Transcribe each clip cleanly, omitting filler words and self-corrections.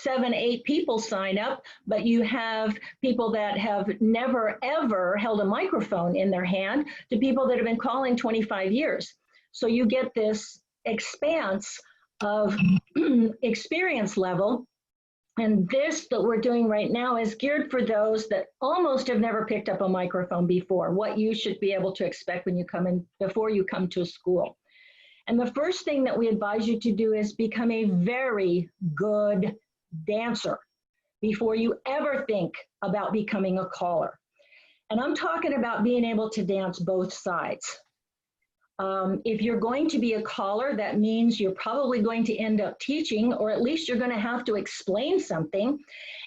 7, 8 people sign up, but you have people that have never, ever held a microphone in their hand to people that have been calling 25 years. So you get this expanse of experience level. And this that we're doing right now is geared for those that almost have never picked up a microphone before, what you should be able to expect when you come in, before you come to a school. And the first thing that we advise you to do is become a very good dancer before you ever think about becoming a caller. And I'm talking about being able to dance both sides. If you're going to be a caller, that means you're probably going to end up teaching, or at least you're going to have to explain something.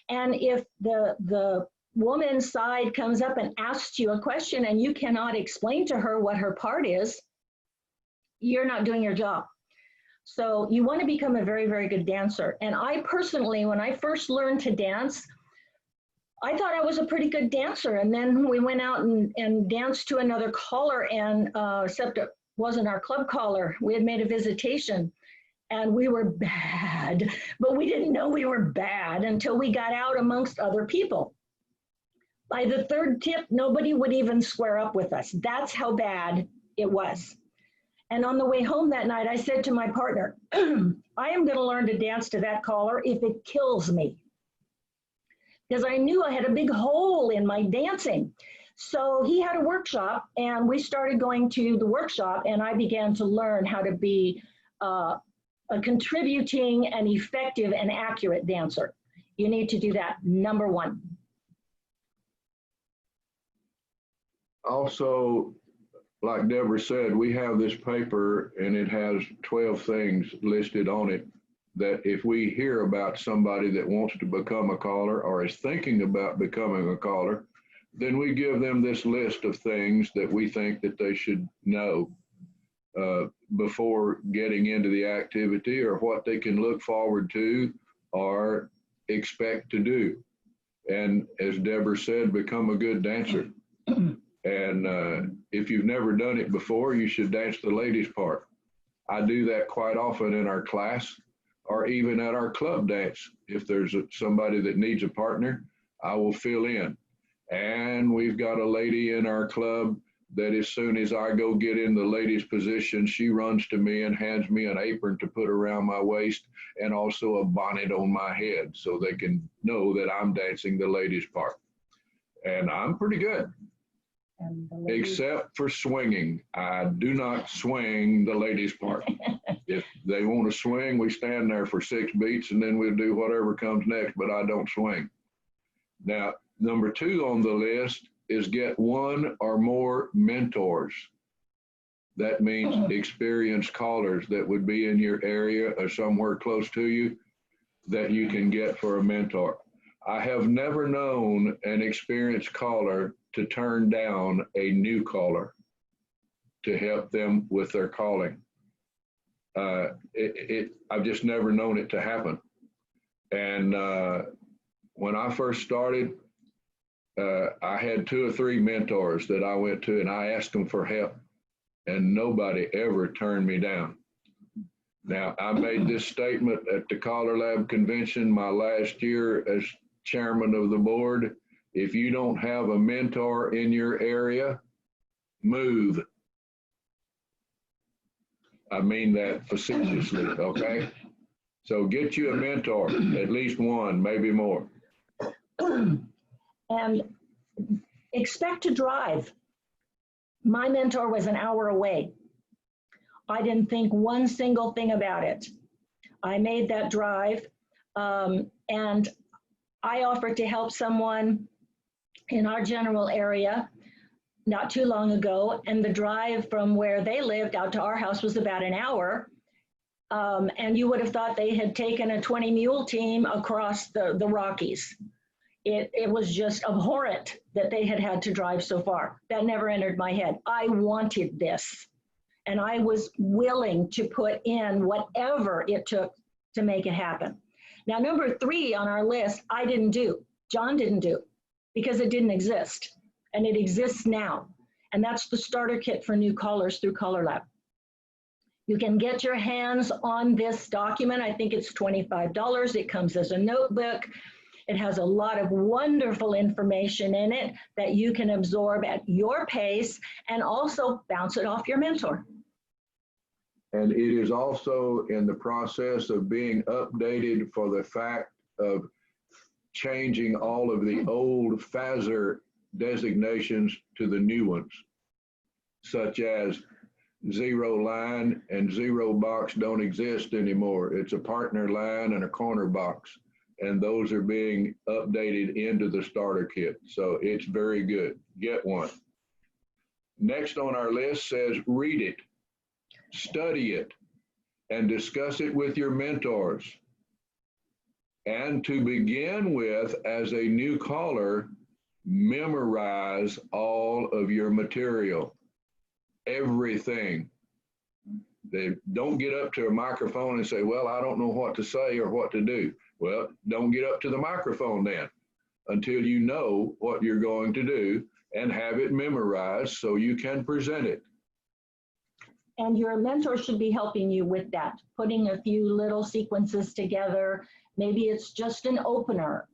And if the woman's side comes up and asks you a question and you cannot explain to her what her part is, you're not doing your job. So you want to become a very, very good dancer. And I personally, when I first learned to dance, I thought I was a pretty good dancer. And then we went out and danced to another caller, and except it wasn't our club caller. We had made a visitation and we were bad, but we didn't know we were bad until we got out amongst other people. By the third tip, nobody would even square up with us. That's how bad it was. And on the way home that night, I said to my partner, I am going to learn to dance to that caller if it kills me. Because I knew I had a big hole in my dancing. So he had a workshop, and we started going to the workshop, and I began to learn how to be a contributing and effective and accurate dancer. You need to do that, number one. Also, like Deborah said, we have this paper and it has 12 things listed on it that if we hear about somebody that wants to become a caller or is thinking about becoming a caller, then we give them this list of things that we think that they should know before getting into the activity, or what they can look forward to or expect to do. And as Deborah said, become a good dancer. And if you've never done it before, you should dance the ladies' part. I do that quite often in our class, or even at our club dance. If there's somebody that needs a partner, I will fill in. And we've got a lady in our club that as soon as I go get in the ladies' position, she runs to me and hands me an apron to put around my waist and also a bonnet on my head so they can know that I'm dancing the ladies' part. And I'm pretty good. Except for swinging. I do not swing the ladies' part. If they want to swing, we stand there for 6 beats and then we'll do whatever comes next, but I don't swing. Now, number 2 on the list is get 1 or more mentors. That means experienced callers that would be in your area or somewhere close to you that you can get for a mentor. I have never known an experienced caller to turn down a new caller to help them with their calling. I've just never known it to happen. And when I first started, I had 2 or 3 mentors that I went to and I asked them for help, and nobody ever turned me down. Now, I made this statement at the Caller Lab convention my last year as chairman of the board. If you don't have a mentor in your area, move. I mean that facetiously, okay? So get you a mentor, at least 1, maybe more. And expect to drive. My mentor was an hour away. I didn't think one single thing about it. I made that drive, and I offered to help someone in our general area not too long ago, and the drive from where they lived out to our house was about an hour. And you would have thought they had taken a 20-mule team across the Rockies. It was just abhorrent that they had to drive so far. That never entered my head. I wanted this, and I was willing to put in whatever it took to make it happen. Now, number 3 on our list, I didn't do. John didn't do, because it didn't exist, and it exists now. And that's the starter kit for new callers through Caller Lab. You can get your hands on this document. I think it's $25. It comes as a notebook. It has a lot of wonderful information in it that you can absorb at your pace and also bounce it off your mentor. And it is also in the process of being updated for the fact of changing all of the old FASR designations to the new ones, such as zero line and zero box don't exist anymore. It's a partner line and a corner box, and those are being updated into the starter kit. So it's very good. Get one. Next on our list says read it, study it, and discuss it with your mentors. And to begin with, as a new caller, memorize all of your material, everything. They don't get up to a microphone and say, well, I don't know what to say or what to do. Well, don't get up to the microphone then until you know what you're going to do and have it memorized so you can present it. And your mentor should be helping you with that, putting a few little sequences together. Maybe it's just an opener.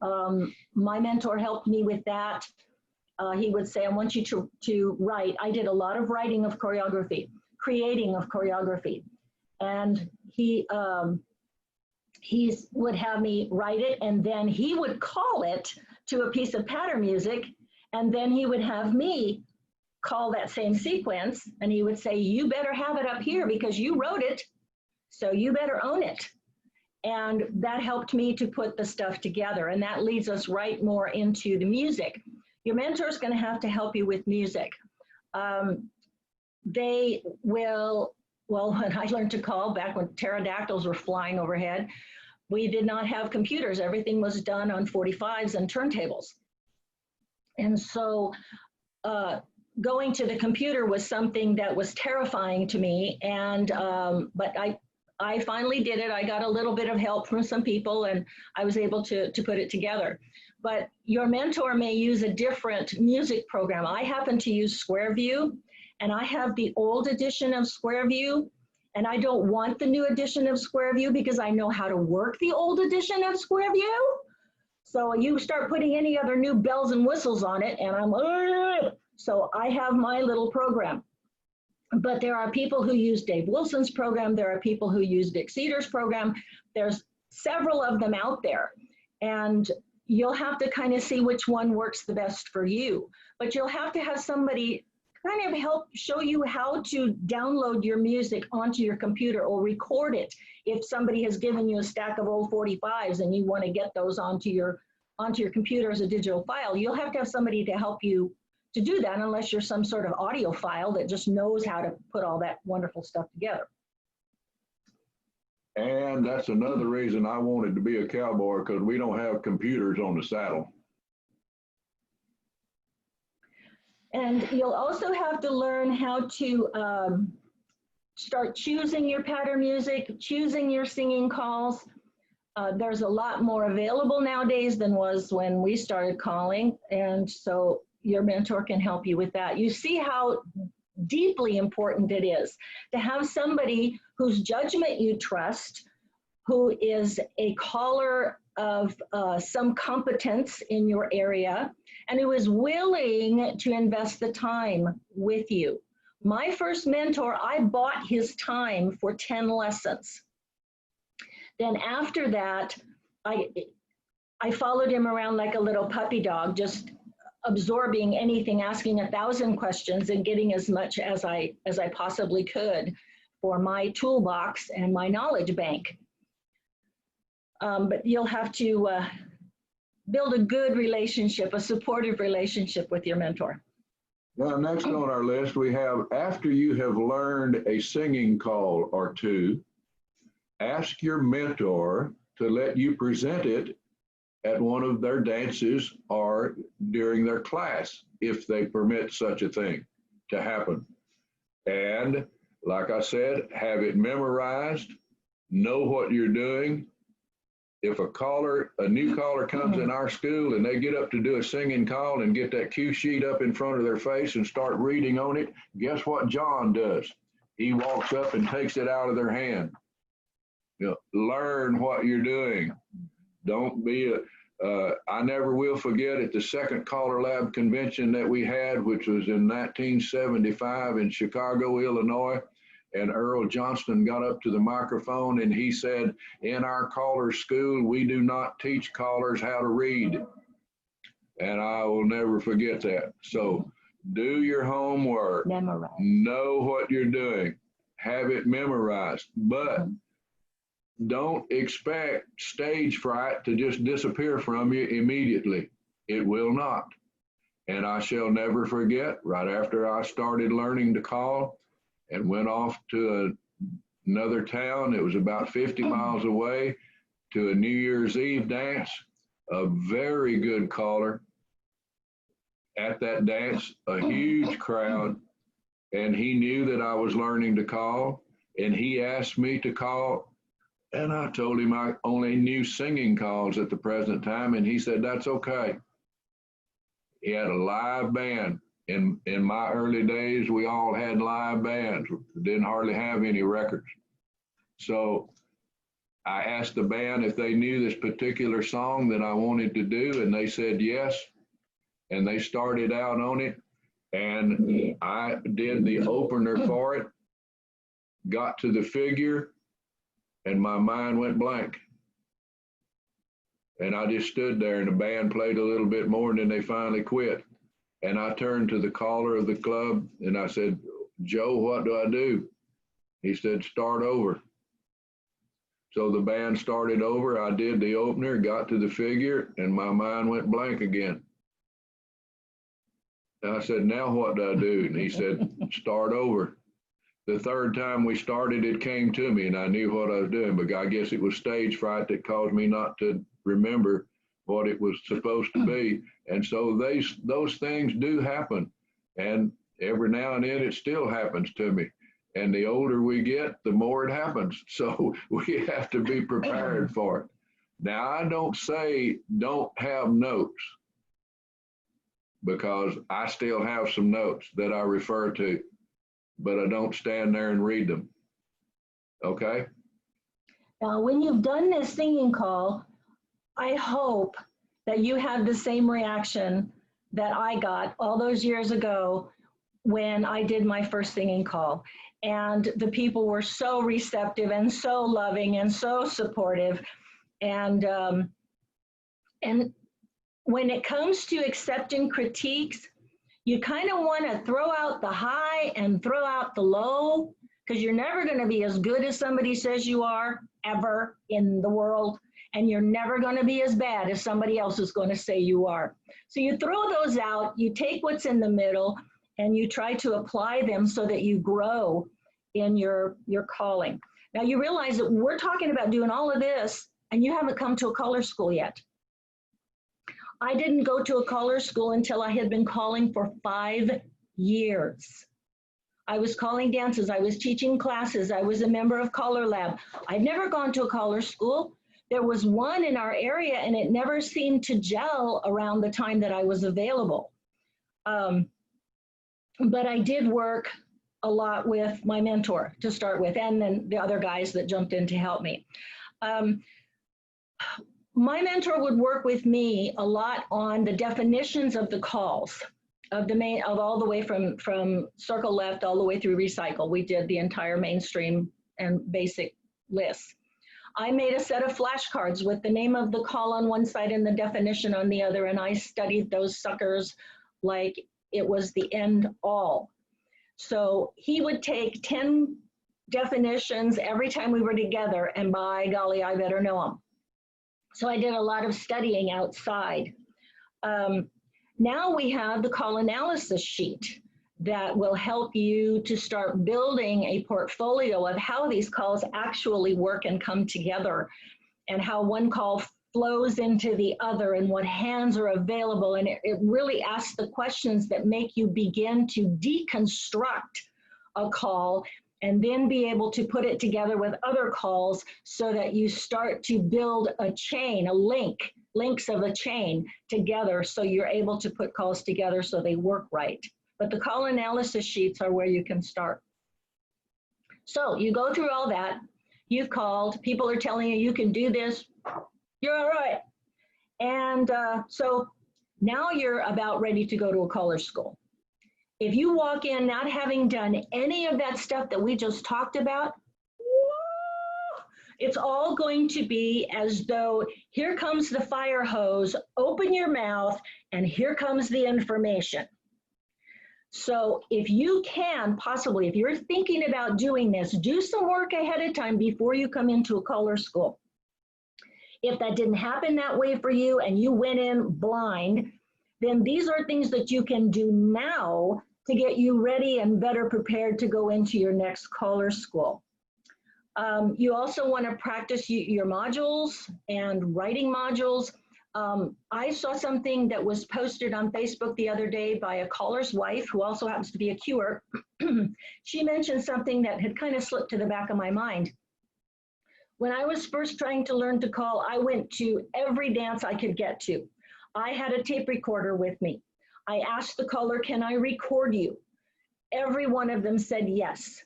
My mentor helped me with that. He would say, I want you to write. I did a lot of writing of choreography, creating of choreography. And he would have me write it, and then he would call it to a piece of pattern music, and then he would have me call that same sequence, and he would say, you better have it up here because you wrote it, so you better own it. And that helped me to put the stuff together, and that leads us right more into the music. Your mentor is going to have to help you with music. They will, well, when I learned to call back when pterodactyls were flying overhead, we did not have computers. Everything was done on 45s and turntables. And so going to the computer was something that was terrifying to me. And but I finally did it. I got a little bit of help from some people, and I was able to put it together. But your mentor may use a different music program. I happen to use SquareView, and I have the old edition of SquareView, and I don't want the new edition of SquareView because I know how to work the old edition of SquareView. So you start putting any other new bells and whistles on it, and I'm, so I have my little program. But there are people who use Dave Wilson's program. There are people who use Dick Cedars' program. There's several of them out there. And you'll have to kind of see which one works the best for you. But you'll have to have somebody kind of help show you how to download your music onto your computer or record it. If somebody has given you a stack of old 45s and you want to get those onto your computer as a digital file, you'll have to have somebody to help you to do that, unless you're some sort of audiophile that just knows how to put all that wonderful stuff together. And that's another reason I wanted to be a cowboy, because we don't have computers on the saddle. And you'll also have to learn how to start choosing your pattern music, choosing your singing calls. There's a lot more available nowadays than was when we started calling. And so your mentor can help you with that. You see how deeply important it is to have somebody whose judgment you trust, who is a caller of some competence in your area, and who is willing to invest the time with you. My first mentor, I bought his time for 10 lessons. Then after that, I followed him around like a little puppy dog, just absorbing anything, asking 1,000 questions and getting as much as I possibly could for my toolbox and my knowledge bank. But you'll have to build a good relationship, a supportive relationship with your mentor. Now, next on our list, we have, after you have learned a singing call or two, ask your mentor to let you present it at one of their dances or during their class, if they permit such a thing to happen. And like I said, have it memorized, know what you're doing. If a new caller comes in our school and they get up to do a singing call and get that cue sheet up in front of their face and start reading on it, guess what John does? he walks up and takes it out of their hand. You know, learn what you're doing. Don't be I never will forget at the second Caller Lab convention that we had, which was in 1975 in Chicago, Illinois. And Earl Johnston got up to the microphone and he said, in our caller school, we do not teach callers how to read. And I will never forget that. So do your homework. Memorize. Know what you're doing. Have it memorized. But don't expect stage fright to just disappear from you immediately. It will not. And I shall never forget, right after I started learning to call and went off to another town, it was about 50 miles away, to a New Year's Eve dance, a very good caller at that dance, a huge crowd, and he knew that I was learning to call, and he asked me to call. And I told him I only knew singing calls at the present time, and he said, that's okay. He had a live band. In my early days, we all had live bands. We didn't hardly have any records. So I asked the band if they knew this particular song that I wanted to do, and they said yes. And they started out on it, and I did the opener for it, got to the figure, and my mind went blank. And I just stood there, and the band played a little bit more, and then they finally quit. And I turned to the caller of the club, and I said, Joe, what do I do? He said, start over. So the band started over. I did the opener, got to the figure, and my mind went blank again. And I said, now what do I do? And he said, start over. The third time we started, it came to me, and I knew what I was doing, but I guess it was stage fright that caused me not to remember what it was supposed to be. And so those things do happen. And every now and then it still happens to me. And the older we get, the more it happens. So we have to be prepared for it. Now, I don't say don't have notes, because I still have some notes that I refer to, but I don't stand there and read them. Okay? Now, when you've done this singing call, I hope that you have the same reaction that I got all those years ago when I did my first singing call. And the people were so receptive and so loving and so supportive. And when it comes to accepting critiques, you kind of want to throw out the high and throw out the low, because you're never going to be as good as somebody says you are ever in the world. And you're never going to be as bad as somebody else is going to say you are. So you throw those out, you take what's in the middle, and you try to apply them so that you grow in your calling. Now you realize that we're talking about doing all of this, and you haven't come to a caller school yet. I didn't go to a caller school until I had been calling for 5 years. I was calling dances, I was teaching classes, I was a member of Caller Lab. I'd never gone to a caller school. There was one in our area, and it never seemed to gel around the time that I was available. But I did work a lot with my mentor to start with, and then the other guys that jumped in to help me. My mentor would work with me a lot on the definitions of the calls, of all the way from circle left all the way through recycle. We did the entire mainstream and basic lists. I made a set of flashcards with the name of the call on one side and the definition on the other, and I studied those suckers like it was the end all. So he would take 10 definitions every time we were together, and by golly, I better know them. So I did a lot of studying outside. Now we have the call analysis sheet that will help you to start building a portfolio of how these calls actually work and come together, and how one call flows into the other and what hands are available. And it really asks the questions that make you begin to deconstruct a call and then be able to put it together with other calls so that you start to build a chain, links of a chain together, so you're able to put calls together so they work right. But the call analysis sheets are where you can start. So you go through all that. You've called. People are telling you you can do this. You're all right. And so now you're about ready to go to a color school. If you walk in not having done any of that stuff that we just talked about, it's all going to be as though here comes the fire hose, open your mouth, and here comes the information. So if you can possibly, if you're thinking about doing this, do some work ahead of time before you come into a color school. If that didn't happen that way for you and you went in blind, then these are things that you can do now to get you ready and better prepared to go into your next color school. You also want to practice your modules and writing modules. I saw something that was posted on Facebook the other day by a caller's wife, who also happens to be a cuer. She mentioned something that had kind of slipped to the back of my mind. When I was first trying to learn to call, I went to every dance I could get to. I had a tape recorder with me. I asked the caller, can I record you? Every one of them said yes.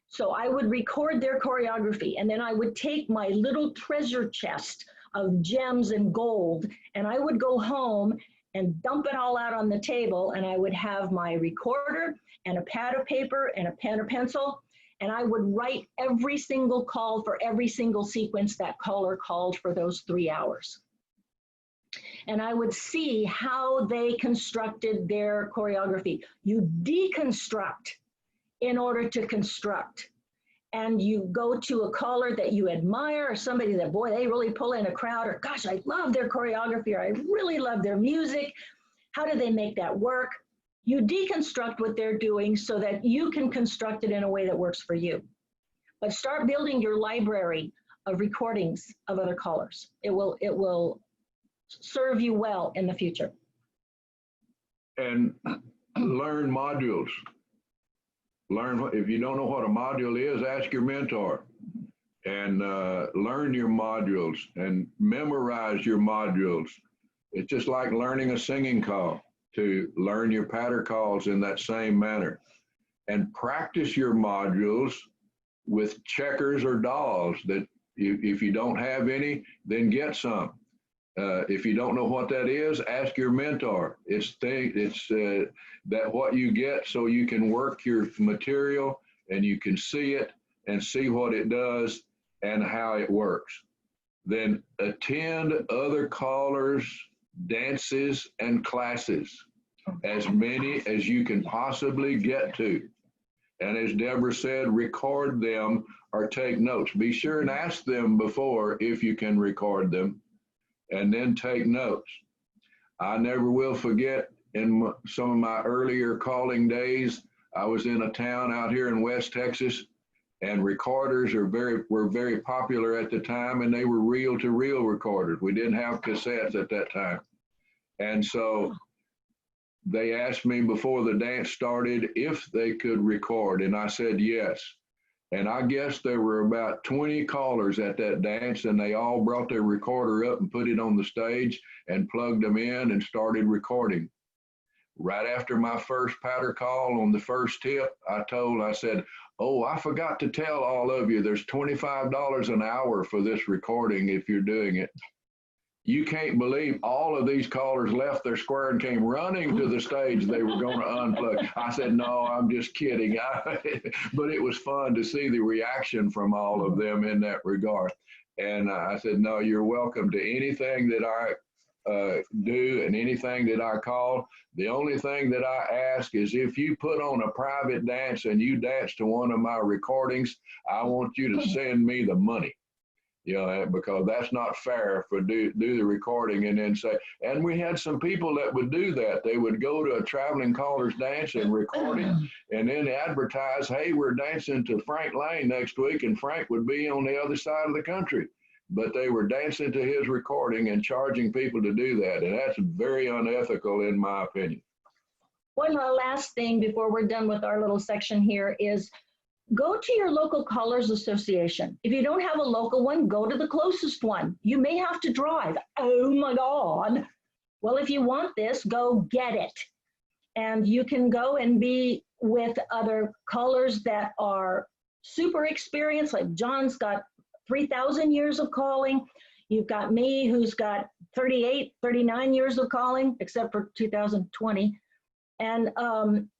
So I would record their choreography, and then I would take my little treasure chest of gems and gold, and I would go home and dump it all out on the table, and I would have my recorder and a pad of paper and a pen or pencil, and I would write every single call for every single sequence that caller called for those 3 hours. And I would see how they constructed their choreography. You deconstruct in order to construct. And you go to a caller that you admire, or somebody that, boy, they really pull in a crowd, or gosh, I love their choreography, or I really love their music. How do they make that work? You deconstruct what they're doing so that you can construct it in a way that works for you. But start building your library of recordings of other callers. It will serve you well in the future. And learn modules. If you don't know what a module is, ask your mentor, and learn your modules and memorize your modules. It's just like learning a singing call, to learn your patter calls in that same manner, and practice your modules with checkers or dolls. That if you don't have any, then get some. If you don't know what that is, ask your mentor. It's that what you get, so you can work your material and you can see it and see what it does and how it works. Then attend other callers' dances and classes, as many as you can possibly get to. And as Deborah said, record them or take notes. Be sure and ask them before if you can record them, and then take notes. I never will forget, in some of my earlier calling days, I was in a town out here in West Texas, and recorders were very popular at the time, and they were reel-to-reel recorders. We didn't have cassettes at that time. And so they asked me before the dance started if they could record, and I said yes. And I guess there were about 20 callers at that dance, and they all brought their recorder up and put it on the stage and plugged them in and started recording. Right after my first patter call on the first tip, I said, oh, I forgot to tell all of you, there's $25 an hour for this recording if you're doing it. You can't believe all of these callers left their square and came running to the stage. They were going to unplug. I said, no, I'm just kidding. But it was fun to see the reaction from all of them in that regard. And I said, no, you're welcome to anything that I do and anything that I call. The only thing that I ask is if you put on a private dance and you dance to one of my recordings, I want you to send me the money. You know, because that's not fair for do the recording and then say, and we had some people that would do that. They would go to a traveling caller's dance and record it and then advertise, hey, we're dancing to Frank Lane next week, and Frank would be on the other side of the country. But they were dancing to his recording and charging people to do that. And that's very unethical in my opinion. One last thing before we're done with our little section here is go to your local callers association. If you don't have a local one, go to the closest one. You may have to drive. Oh my God. Well, if you want this, go get it. And you can go and be with other callers that are super experienced, like John's got 3,000 years of calling. You've got me who's got 38, 39 years of calling, except for 2020. And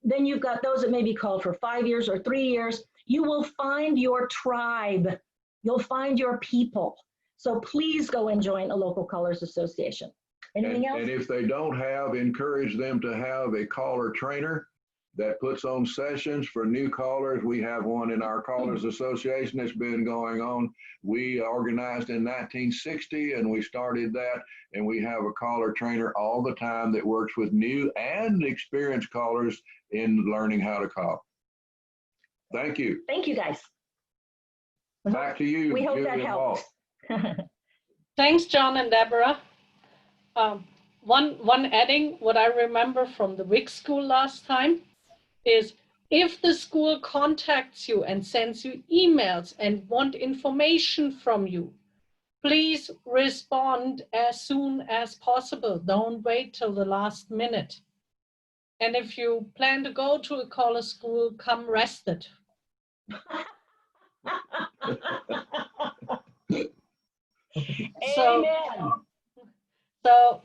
then you've got those that maybe called for 5 years or 3 years. You will find your tribe. You'll find your people. So please go and join a local callers association. Anything else? And if they don't have, encourage them to have a caller trainer that puts on sessions for new callers. We have one in our Callers Association that's been going on. We organized in 1960 and we started that, and we have a caller trainer all the time that works with new and experienced callers in learning how to call. Thank you. Thank you, guys. Back to you. We hope Julie that and helps. Thanks, John and Deborah. One adding, what I remember from the WIC school last time is, if the school contacts you and sends you emails and want information from you, please respond as soon as possible. Don't wait till the last minute. And if you plan to go to a caller school, come rested. So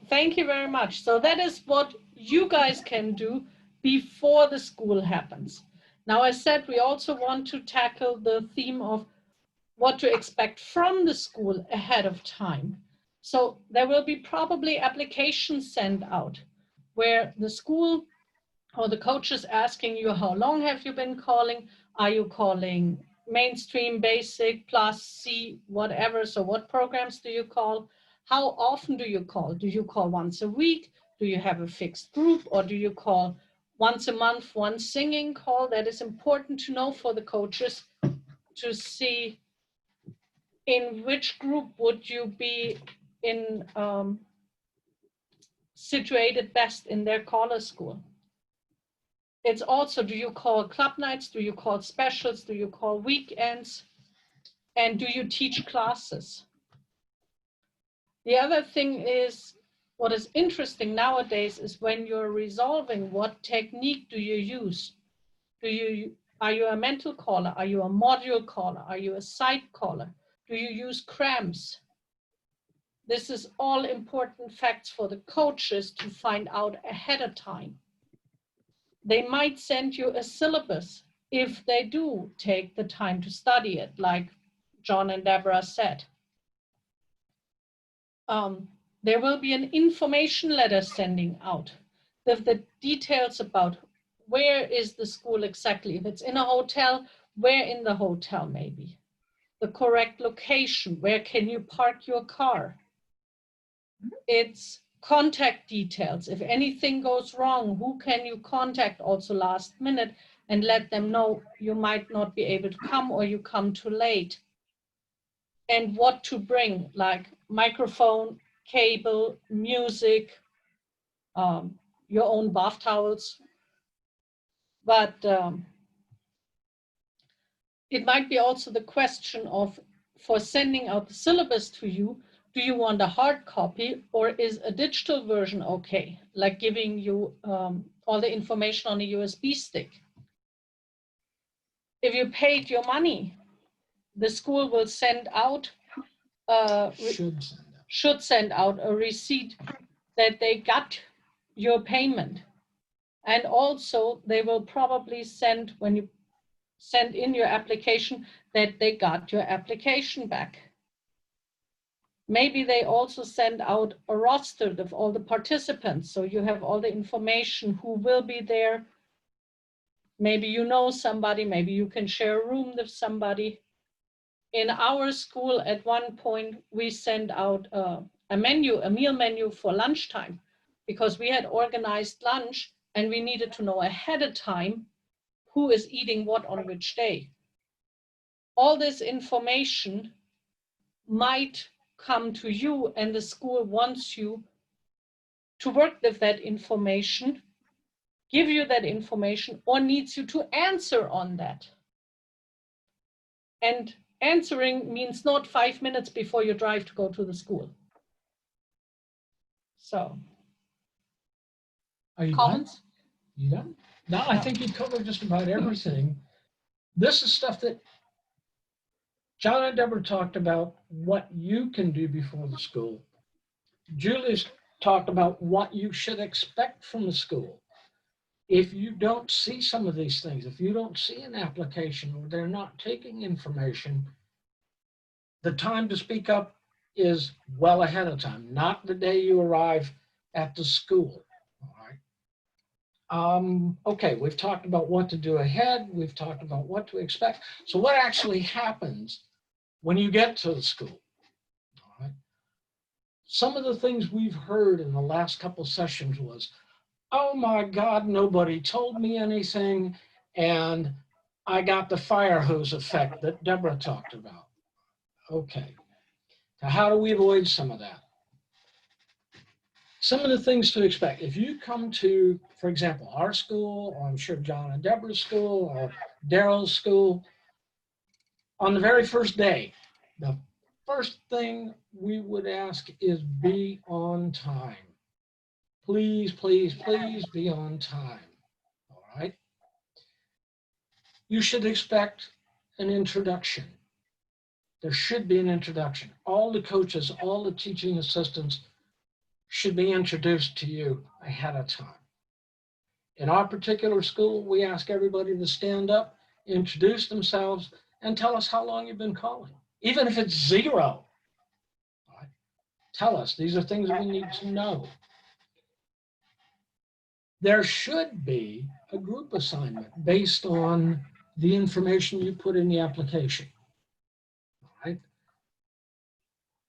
thank you very much. So that is what you guys can do before the school happens. Now, I said we also want to tackle the theme of what to expect from the school ahead of time. So there will be probably applications sent out where the school or the coach is asking you, how long have you been calling? Are you calling mainstream, basic, plus, C, whatever? So what programs do you call? How often do you call? Do you call once a week? Do you have a fixed group? Or do you call once a month, one singing call? That is important to know for the coaches to see in which group would you be in situated best in their caller school. It's also, do you call club nights? Do you call specials? Do you call weekends? And do you teach classes? The other thing is, what is interesting nowadays is when you're resolving, what technique do you use? Are you a mental caller? Are you a module caller? Are you a site caller? Do you use cramps? This is all important facts for the coaches to find out ahead of time. They might send you a syllabus if they do take the time to study it, like John and Deborah said. There will be an information letter sending out with the details about where is the school exactly. If it's in a hotel, where in the hotel maybe. The correct location, where can you park your car? It's contact details. If anything goes wrong, who can you contact also last minute and let them know you might not be able to come or you come too late. And what to bring, like microphone, cable, music, your own bath towels. But it might be also the question of, for sending out the syllabus to you, do you want a hard copy or is a digital version okay? Like giving you all the information on a USB stick. If you paid your money, the school will send out, should send out a receipt that they got your payment. And also they will probably send, when you send in your application, that they got your application back. Maybe they also send out a roster of all the participants, so you have all the information, who will be there. Maybe you know somebody, maybe you can share a room with somebody. In our school, at one point, we sent out a meal menu for lunchtime, because we had organized lunch and we needed to know ahead of time who is eating what on which day. All this information might come to you, and the school wants you to work with that information, give you that information, or needs you to answer on that. And answering means not 5 minutes before you drive to go to the school. So, are you comments? Done? You done? No, I think you covered just about everything. This is stuff that John and Deborah talked about what you can do before the school. Julie's talked about what you should expect from the school. If you don't see some of these things, if you don't see an application or they're not taking information, the time to speak up is well ahead of time, not the day you arrive at the school. All right. Okay, we've talked about what to do ahead. We've talked about what to expect. So what actually happens when you get to the school? All right. Some of the things we've heard in the last couple sessions was, oh my God, nobody told me anything, and I got the fire hose effect that Deborah talked about. Okay, so how do we avoid some of that? Some of the things to expect. If you come to, for example, our school, or I'm sure John and Deborah's school, or Daryl's school, on the very first day, the first thing we would ask is be on time. Please, please, please be on time. All right. You should expect an introduction. There should be an introduction. All the coaches, all the teaching assistants should be introduced to you ahead of time. In our particular school, we ask everybody to stand up, introduce themselves, and tell us how long you've been calling. Even if it's 0. All right. Tell us, these are things we need to know. There should be a group assignment based on the information you put in the application. All right.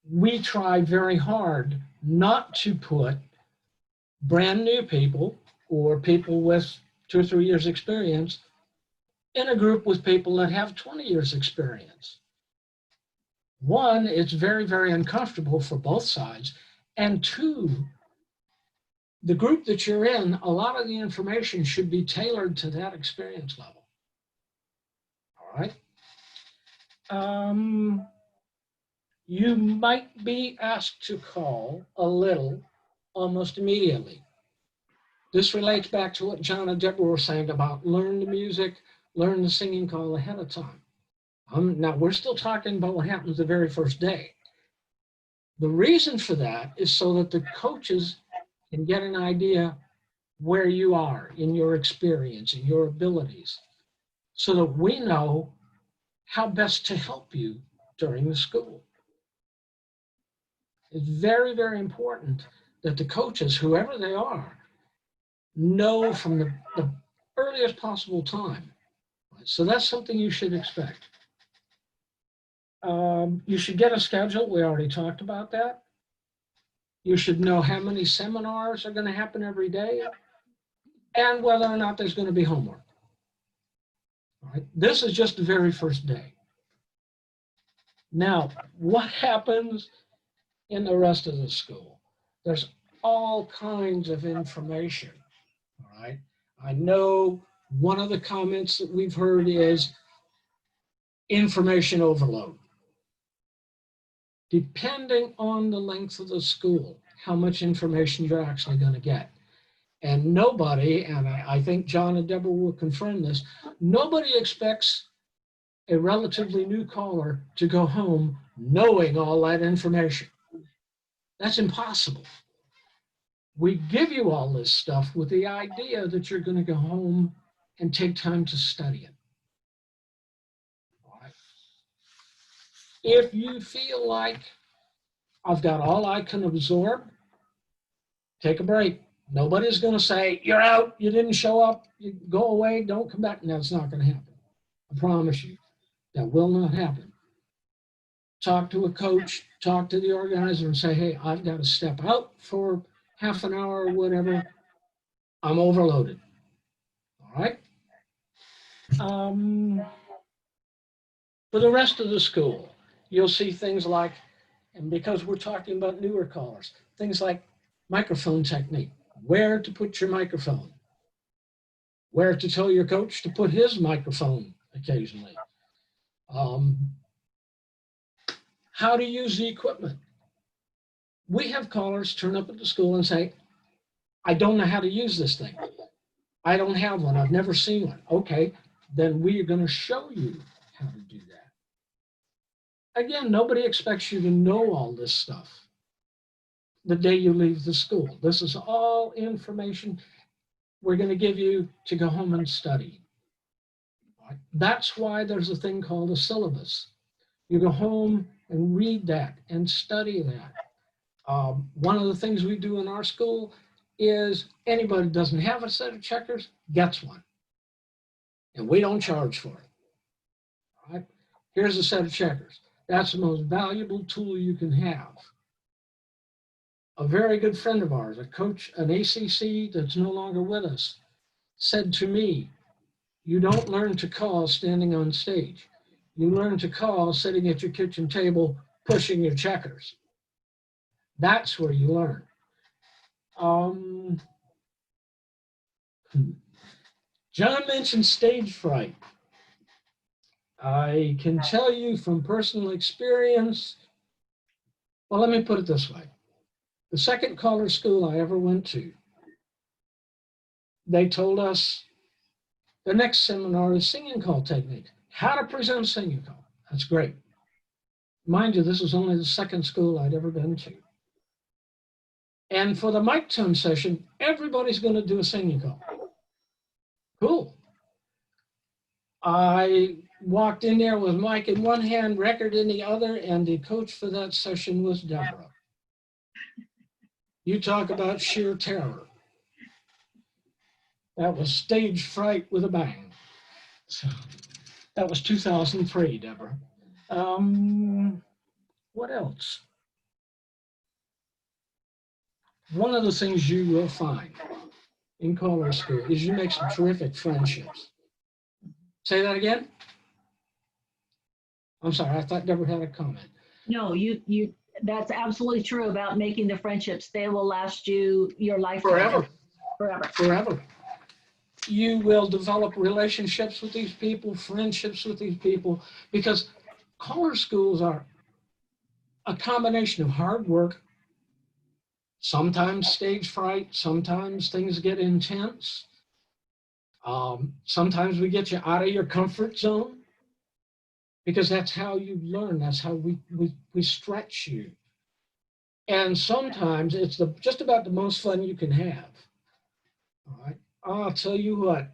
We try very hard not to put brand new people or people with 2 or 3 years experience in a group with people that have 20 years experience. One, it's very, very uncomfortable for both sides. And two, the group that you're in, a lot of the information should be tailored to that experience level. All right. You might be asked to call a little almost immediately. This relates back to what John and Deborah were saying about learn the music, learn the singing call ahead of time. Now, we're still talking about what happens the very first day. The reason for that is so that the coaches can get an idea where you are in your experience and your abilities, so that we know how best to help you during the school. It's very, very important that the coaches, whoever they are, know from the earliest possible time. So that's something you should expect. You should get a schedule. We already talked about that. You should know how many seminars are going to happen every day and whether or not there's going to be homework. All right. This is just the very first day. Now, what happens in the rest of the school? There's all kinds of information. All right. I know one of the comments that we've heard is information overload. Depending on the length of the school, how much information you're actually going to get. And nobody, and I think John and Deborah will confirm this, nobody expects a relatively new caller to go home knowing all that information. That's impossible. We give you all this stuff with the idea that you're going to go home and take time to study it. All right. If you feel like I've got all I can absorb, take a break. Nobody's going to say, you're out, you didn't show up, you go away, don't come back. No, it's not going to happen. I promise you, that will not happen. Talk to a coach, talk to the organizer and say, hey, I've got to step out for half an hour or whatever. I'm overloaded. All right. For the rest of the school, you'll see things like, and because we're talking about newer callers, things like microphone technique, where to put your microphone, where to tell your coach to put his microphone occasionally, how to use the equipment. We have callers turn up at the school and say, I don't know how to use this thing. I don't have one. I've never seen one. Okay, then we are going to show you how to do that. again, nobody expects you to know all this stuff the day you leave the school. This is all information we're going to give you to go home and study. That's why there's a thing called a syllabus. You go home and read that and study that. One of the things we do in our school is anybody who doesn't have a set of checkers gets one. And we don't charge for it. All right? Here's a set of checkers. That's the most valuable tool you can have. A very good friend of ours, a coach, an ACC that's no longer with us, said to me, you don't learn to call standing on stage. You learn to call sitting at your kitchen table, pushing your checkers. That's where you learn. John mentioned stage fright. I can tell you from personal experience, well, let me put it this way. The second caller school I ever went to, they told us the next seminar is singing call technique, how to present singing call. That's great. Mind you, this was only the second school I'd ever been to. And for the mic tone session, everybody's going to do a singing call. Cool. I walked in there with mic in one hand, record in the other, and the coach for that session was Deborah. You talk about sheer terror. That was stage fright with a bang. So that was 2003, Deborah. What else? One of the things you will find in caller school is you make some terrific friendships. Say that again? I'm sorry, I thought Deborah had a comment. No, that's absolutely true about making the friendships. They will last you your lifetime. Forever. Forever. Forever. You will develop relationships with these people, friendships with these people, because caller schools are a combination of hard work, sometimes stage fright, sometimes things get intense. Sometimes we get you out of your comfort zone because that's how you learn. That's how we stretch you. And sometimes it's just about the most fun you can have. All right. I'll tell you what,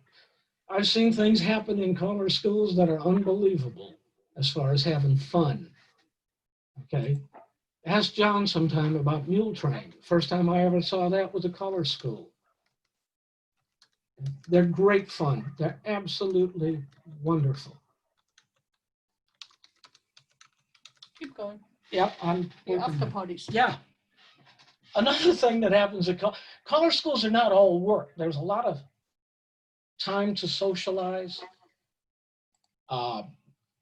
I've seen things happen in caller schools that are unbelievable as far as having fun. Okay. Ask John sometime about Mule Train. First time I ever saw that was a caller school. They're great fun. They're absolutely wonderful. Keep going. Yeah, The after parties. Yeah. Another thing that happens at caller schools are not all work. There's a lot of time to socialize.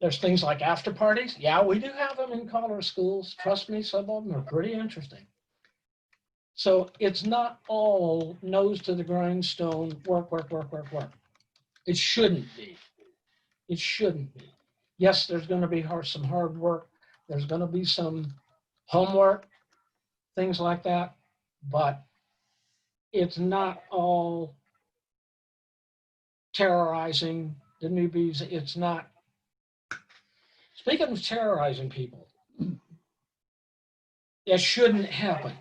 There's things like after parties. Yeah, we do have them in caller schools. Trust me, some of them are pretty interesting. So it's not all nose to the grindstone, work, work, work, work, work. It shouldn't be. It shouldn't be. Yes, there's going to be some hard work. There's going to be some homework, things like that, but it's not all terrorizing the newbies. It's not. Speaking of terrorizing people, it shouldn't happen.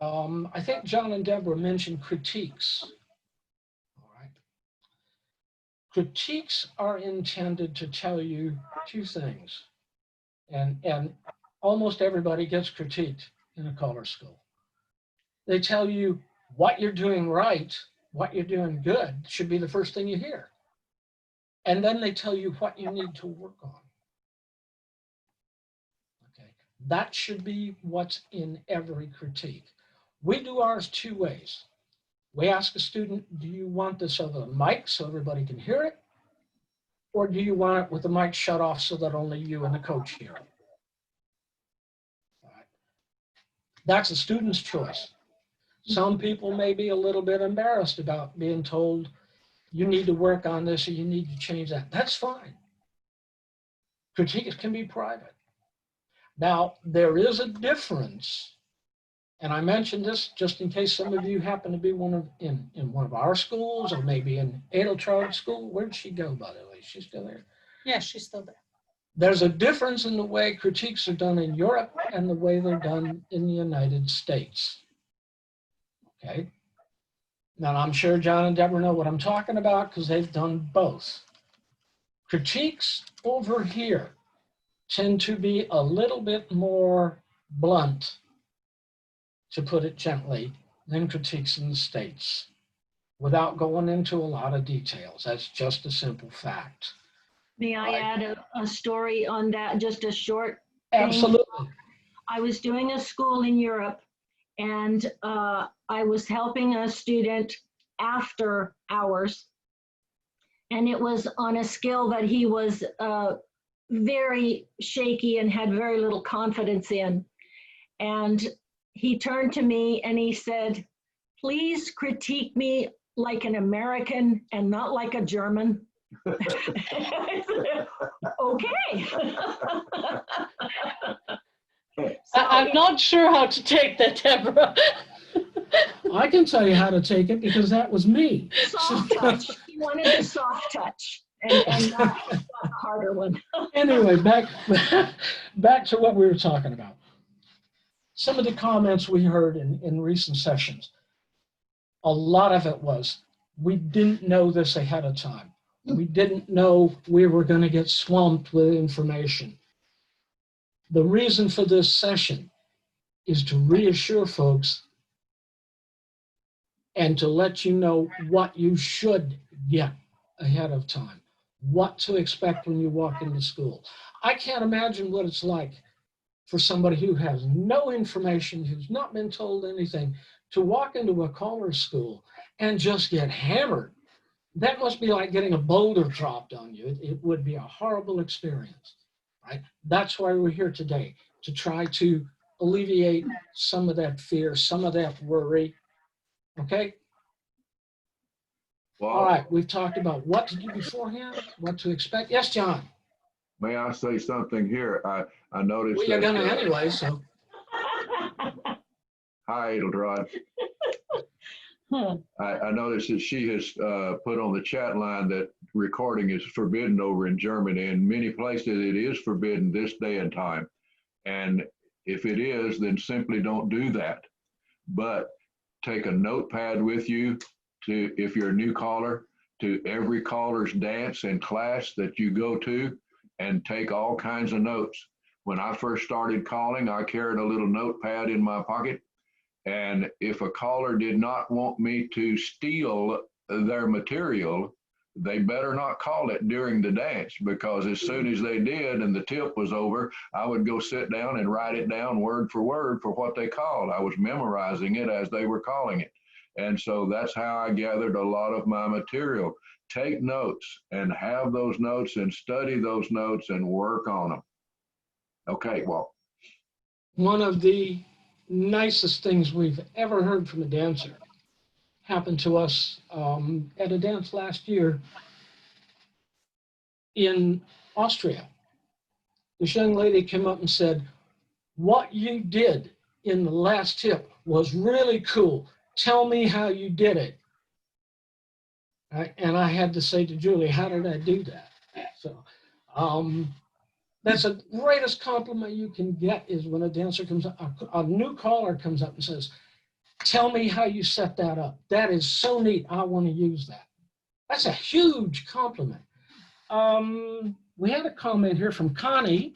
I think John and Deborah mentioned critiques. All right. Critiques are intended to tell you two things, and almost everybody gets critiqued in a caller school. They tell you what you're doing right, what you're doing good should be the first thing you hear. And then they tell you what you need to work on. Okay, that should be what's in every critique. We do ours two ways. We ask a student, do you want this over the mic so everybody can hear it? Or do you want it with the mic shut off so that only you and the coach hear it? All right. That's a student's choice. Some people may be a little bit embarrassed about being told, you need to work on this or you need to change that. That's fine. Critiques can be private. Now, there is a difference. And I mentioned this just in case some of you happen to be in one of our schools or maybe in Edeltraud School. Where did she go, by the way? She's still there? Yeah, she's still there. There's a difference in the way critiques are done in Europe and the way they're done in the United States. Okay. Now, I'm sure John and Deborah know what I'm talking about because they've done both. Critiques over here tend to be a little bit more blunt, to put it gently, than critiques in the States, without going into a lot of details. That's just a simple fact. May I add a story on that, just a short thing? Absolutely. I was doing a school in Europe, and I was helping a student after hours. And it was on a skill that he was very shaky and had very little confidence in. And he turned to me and he said, "Please critique me like an American and not like a German." I said, okay. I'm not sure how to take that, Deborah. I can tell you how to take it because that was me. Soft touch. He wanted the soft touch and not the harder one. Anyway, back to what we were talking about. Some of the comments we heard in recent sessions, a lot of it was, we didn't know this ahead of time. We didn't know we were going to get swamped with information. The reason for this session is to reassure folks and to let you know what you should get ahead of time, what to expect when you walk into school. I can't imagine what it's like for somebody who has no information, who's not been told anything, to walk into a caller school and just get hammered. That must be like getting a boulder dropped on you. It would be a horrible experience, right? That's why we're here today, to try to alleviate some of that fear, some of that worry, okay? Well, All right, we've talked about what to do beforehand, what to expect. Yes, John? may I say something here? I noticed Well, you're that, gonna anyway, so. hi, Edelrod. I noticed that she has put on the chat line that recording is forbidden over in Germany. In many places, it is forbidden this day and time. And if it is, then simply don't do that. But take a notepad with you to, if you're a new caller, to every caller's dance and class that you go to, and take all kinds of notes. When I first started calling, I carried a little notepad in my pocket. And if a caller did not want me to steal their material, they better not call it during the dance, because as soon as they did and the tip was over, I would go sit down and write it down word for what they called. I was memorizing it as they were calling it. And so that's how I gathered a lot of my material. Take notes and have those notes and study those notes and work on them. Okay, well. One of the nicest things we've ever heard from a dancer happened to us at a dance last year in Austria. This young lady came up and said, "What you did in the last tip was really cool. Tell me how you did it." And I had to say to Julie, "How did I do that?" So that's the greatest compliment you can get, is when a dancer comes up, a new caller comes up and says, "Tell me how you set that up. That is so neat. I want to use that." That's a huge compliment. We had a comment here from Connie.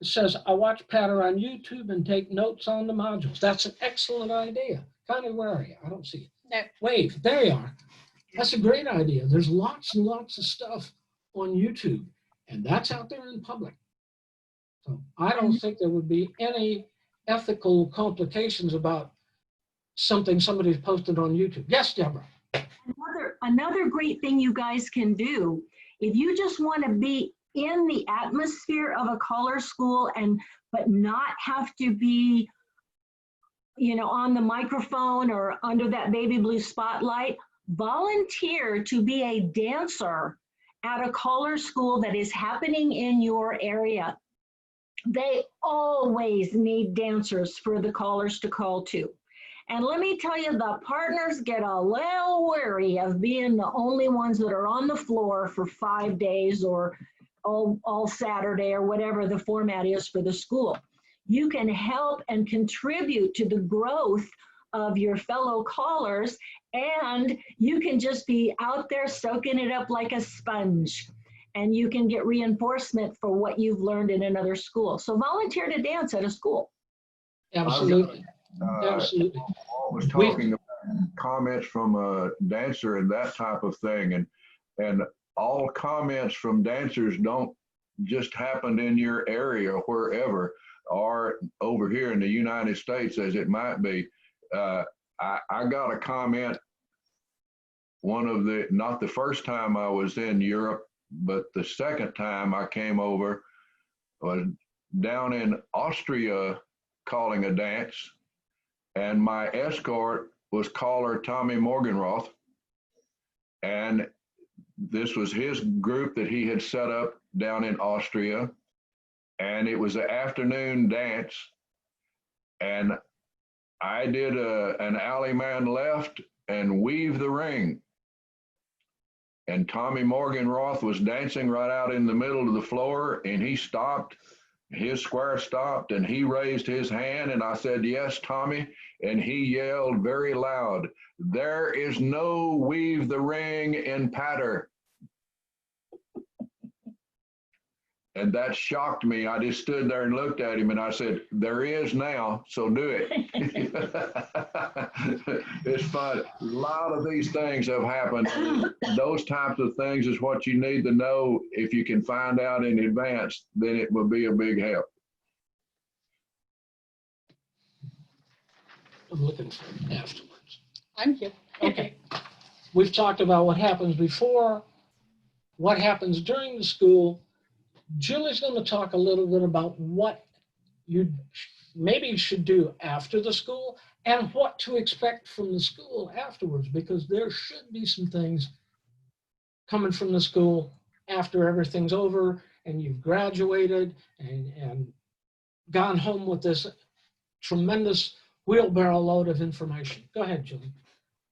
It says, "I watch Patter on YouTube and take notes on the modules." That's an excellent idea. Connie, where are you? I don't see you. No. Wave, there you are. That's a great idea. There's lots and lots of stuff on YouTube, and that's out there in public. So I don't think there would be any ethical complications about something somebody's posted on YouTube. Yes, Deborah. Another great thing you guys can do, if you just want to be in the atmosphere of a caller school but not have to be, on the microphone or under that baby blue spotlight, volunteer to be a dancer at a caller school that is happening in your area. They always need dancers for the callers to call to. And let me tell you, the partners get a little wary of being the only ones that are on the floor for 5 days or all Saturday or whatever the format is for the school. You can help and contribute to the growth of your fellow callers, and you can just be out there soaking it up like a sponge. And you can get reinforcement for what you've learned in another school. So volunteer to dance at a school. Absolutely. Absolutely. Paul was talking about comments from a dancer and that type of thing, and all comments from dancers don't just happen in your area or wherever, or over here in the United States as it might be. I got a comment, not the first time I was in Europe, but the second time I came over, was down in Austria calling a dance, and my escort was caller Tommy Morgenroth, and this was his group that he had set up down in Austria, and it was an afternoon dance, and I did an alley man left and weave the ring. And Tommy Morgenroth was dancing right out in the middle of the floor, and he stopped, his square stopped, and he raised his hand, and I said, "Yes, Tommy," and he yelled very loud, "There is no weave the ring in patter." And that shocked me. I just stood there and looked at him and I said, "There is now, so do it." It's fun. A lot of these things have happened. Those types of things is what you need to know. If you can find out in advance, then it will be a big help. I'm looking for it afterwards. I'm here. Okay. We've talked about what happens before, what happens during the school. Julie's going to talk a little bit about what you maybe should do after the school and what to expect from the school afterwards, because there should be some things coming from the school after everything's over and you've graduated and gone home with this tremendous wheelbarrow load of information. Go ahead, Julie.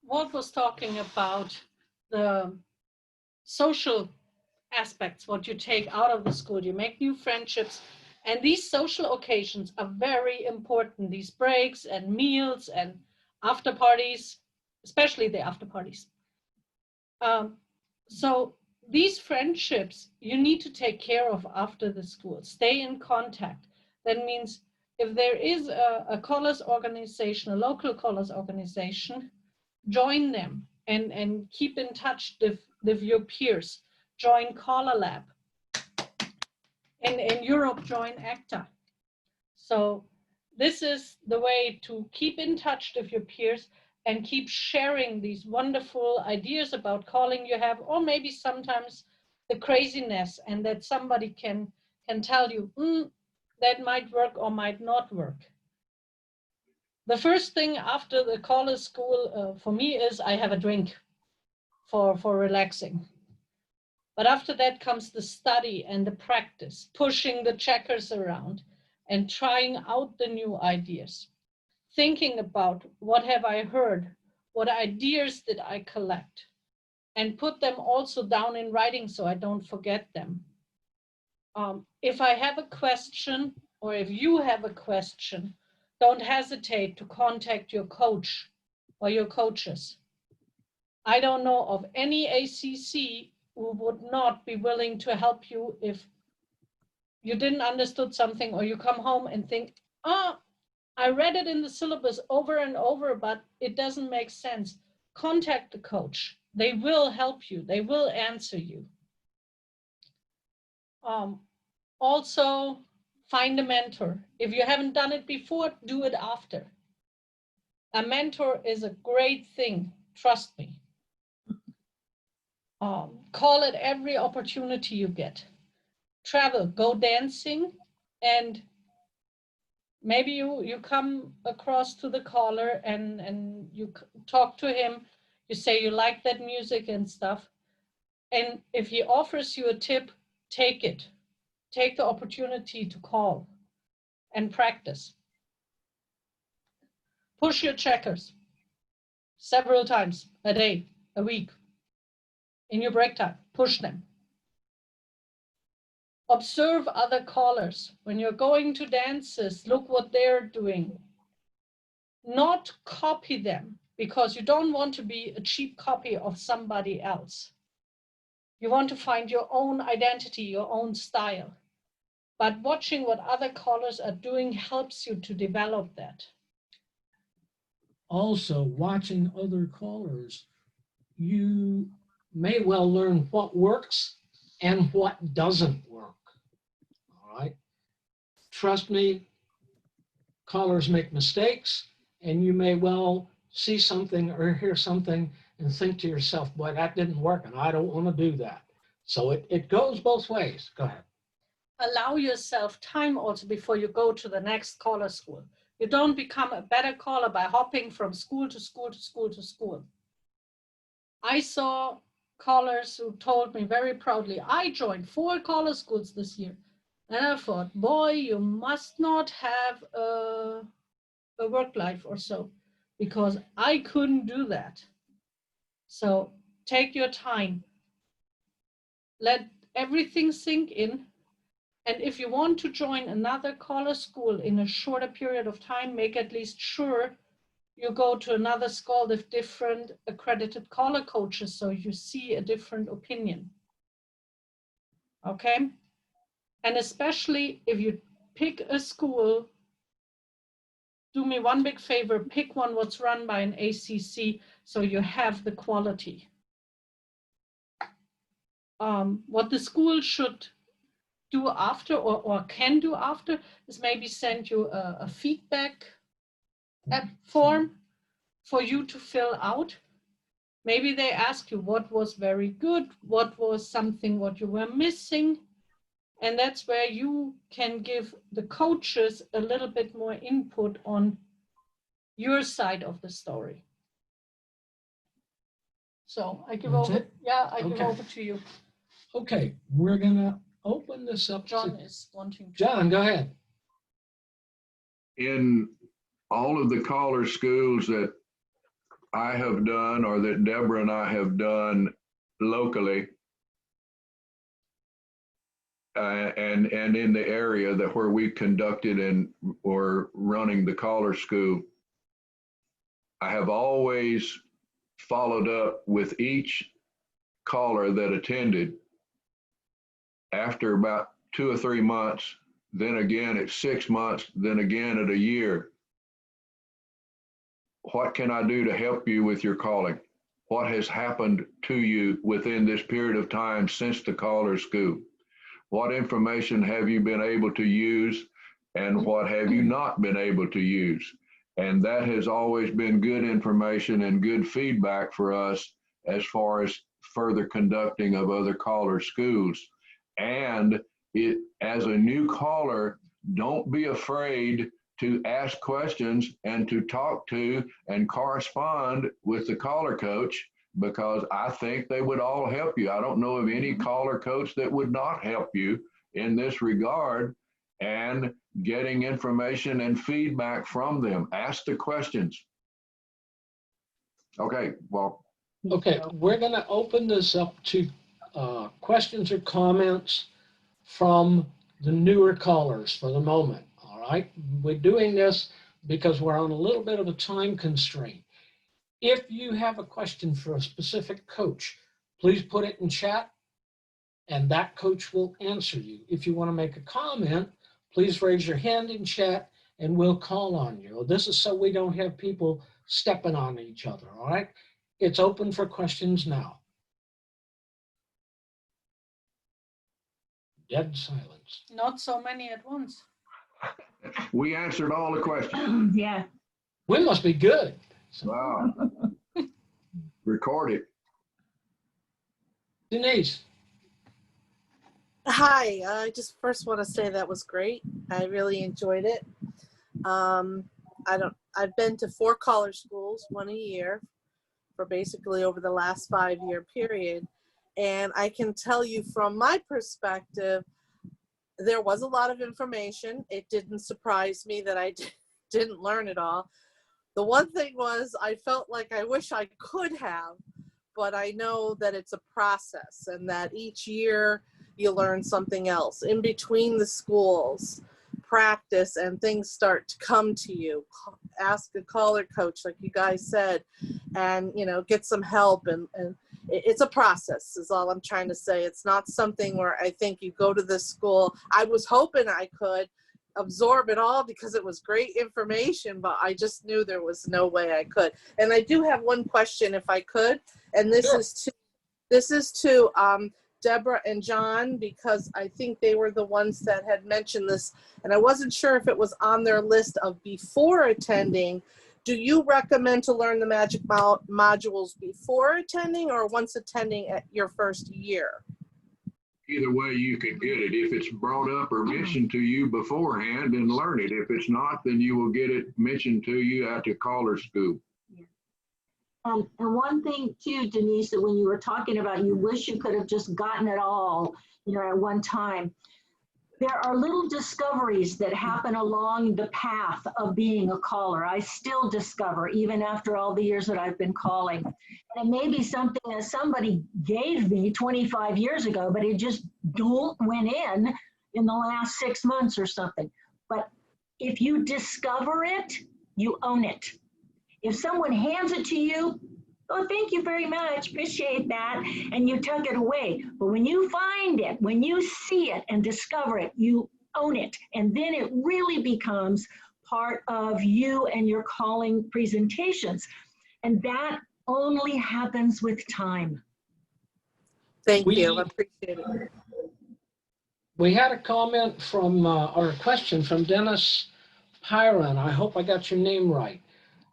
Walt was talking about the social aspects, what you take out of the school. You make new friendships, and these social occasions are very important. These breaks and meals and after parties, especially the after parties. So these friendships you need to take care of after the school. Stay in contact. That means if there is a callers organization, a local callers organization, join them and keep in touch with your peers. Join Caller Lab. In Europe, join ACTA. So this is the way to keep in touch with your peers and keep sharing these wonderful ideas about calling you have, or maybe sometimes the craziness, and that somebody can tell you, that might work or might not work. The first thing after the caller school for me is I have a drink for relaxing. But after that comes the study and the practice, pushing the checkers around and trying out the new ideas. Thinking about what have I heard, what ideas did I collect, and put them also down in writing so I don't forget them. If I have a question, or if you have a question, don't hesitate to contact your coach or your coaches. I don't know of any ACC who would not be willing to help you if you didn't understood something, or you come home and think, I read it in the syllabus over and over, but it doesn't make sense. Contact the coach. They will help you. They will answer you. Also, find a mentor. If you haven't done it before, do it after. A mentor is a great thing. Trust me. Call it every opportunity you get. Travel, go dancing, and maybe you come across to the caller and you talk to him. You say you like that music and stuff. And if he offers you a tip, take it. Take the opportunity to call and practice. Push your checkers several times a day, a week. In your break time, push them. Observe other callers. When you're going to dances, look what they're doing. Not copy them, because you don't want to be a cheap copy of somebody else. You want to find your own identity, your own style. But watching what other callers are doing helps you to develop that. Also, watching other callers, you may well learn what works and what doesn't work. All right. Trust me, callers make mistakes, and you may well see something or hear something and think to yourself, boy, that didn't work, and I don't want to do that. So it goes both ways. Go ahead. Allow yourself time also before you go to the next caller school. You don't become a better caller by hopping from school to school to school to school. I saw callers who told me very proudly, I joined 4 caller schools this year. And I thought, boy, you must not have a work life or so, because I couldn't do that. So take your time. Let everything sink in. And if you want to join another caller school in a shorter period of time, make at least sure you go to another school with different accredited caller coaches so you see a different opinion. Okay? And especially if you pick a school, do me one big favor, pick one what's run by an ACC so you have the quality. What the school should do after or can do after is maybe send you a feedback form for you to fill out. Maybe they ask you what was very good, what was something what you were missing. And that's where you can give the coaches a little bit more input on your side of the story. So I give over, give over to you. Okay, we're gonna open this up. John is wanting to. John, go ahead. In all of the caller schools that I have done or that Deborah and I have done locally, and in the area that where we conducted and or running the caller school, I have always followed up with each caller that attended after about 2 or 3 months, then again at 6 months, then again at a year. What can I do to help you with your calling? What has happened to you within this period of time since the caller school? What information have you been able to use and what have you not been able to use? And that has always been good information and good feedback for us as far as further conducting of other caller schools. And it, as a new caller, don't be afraid to ask questions and to talk to and correspond with the caller coach, because I think they would all help you. I don't know of any caller coach that would not help you in this regard, and getting information and feedback from them. Ask the questions. Okay, well. Okay, we're gonna open this up to questions or comments from the newer callers for the moment, all right? We're doing this because we're on a little bit of a time constraint. If you have a question for a specific coach, please put it in chat and that coach will answer you. If you want to make a comment, please raise your hand in chat and we'll call on you. This is so we don't have people stepping on each other, all right? It's open for questions now. Dead silence. Not so many at once. We answered all the questions. Yeah. We must be good. Wow. Record it. Denise. Hi, I just first want to say that was great. I really enjoyed it. I've been to 4 caller schools, 1 a year, for basically over the last 5-year period. And I can tell you from my perspective, there was a lot of information. It didn't surprise me that I didn't learn it all. The one thing was I felt like I wish I could have, but I know that it's a process and that each year you learn something else. In between the schools, practice and things start to come to you. Ask a caller coach, like you guys said, and get some help. And it's a process is all I'm trying to say. It's not something where I think you go to this school. I was hoping I could absorb it all because it was great information, but I just knew there was no way I could. And I do have one question if I could, and this Sure. is to Deborah and John, because I think they were the ones that had mentioned this, and I wasn't sure if it was on their list of before attending. Do you recommend to learn the magic modules before attending or once attending at your first year? Either way you can get it. If it's brought up or mentioned to you beforehand, then learn it. If it's not, then you will get it mentioned to you at the caller school. And one thing too, Denise, that when you were talking about, you wish you could have just gotten it all, at one time. There are little discoveries that happen along the path of being a caller. I still discover, even after all the years that I've been calling. And it may be something that somebody gave me 25 years ago, but it just went in the last 6 months or something. But if you discover it, you own it. If someone hands it to you, oh, thank you very much, appreciate that, and you tuck it away. But when you find it, when you see it and discover it, you own it. And then it really becomes part of you and your calling presentations. And that only happens with time. Thank you, I appreciate it. We had a comment from, or a question from Dennis Pyron. I hope I got your name right.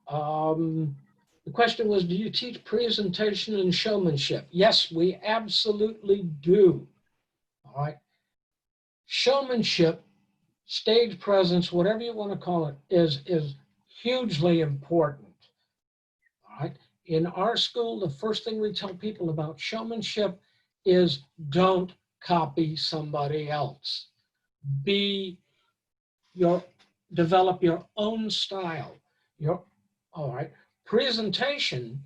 The question was, do you teach presentation and showmanship? Yes, we absolutely do. All right. Showmanship, stage presence, whatever you want to call it, is hugely important. All right. In our school, the first thing we tell people about showmanship is don't copy somebody else. Develop your own style. All right. Presentation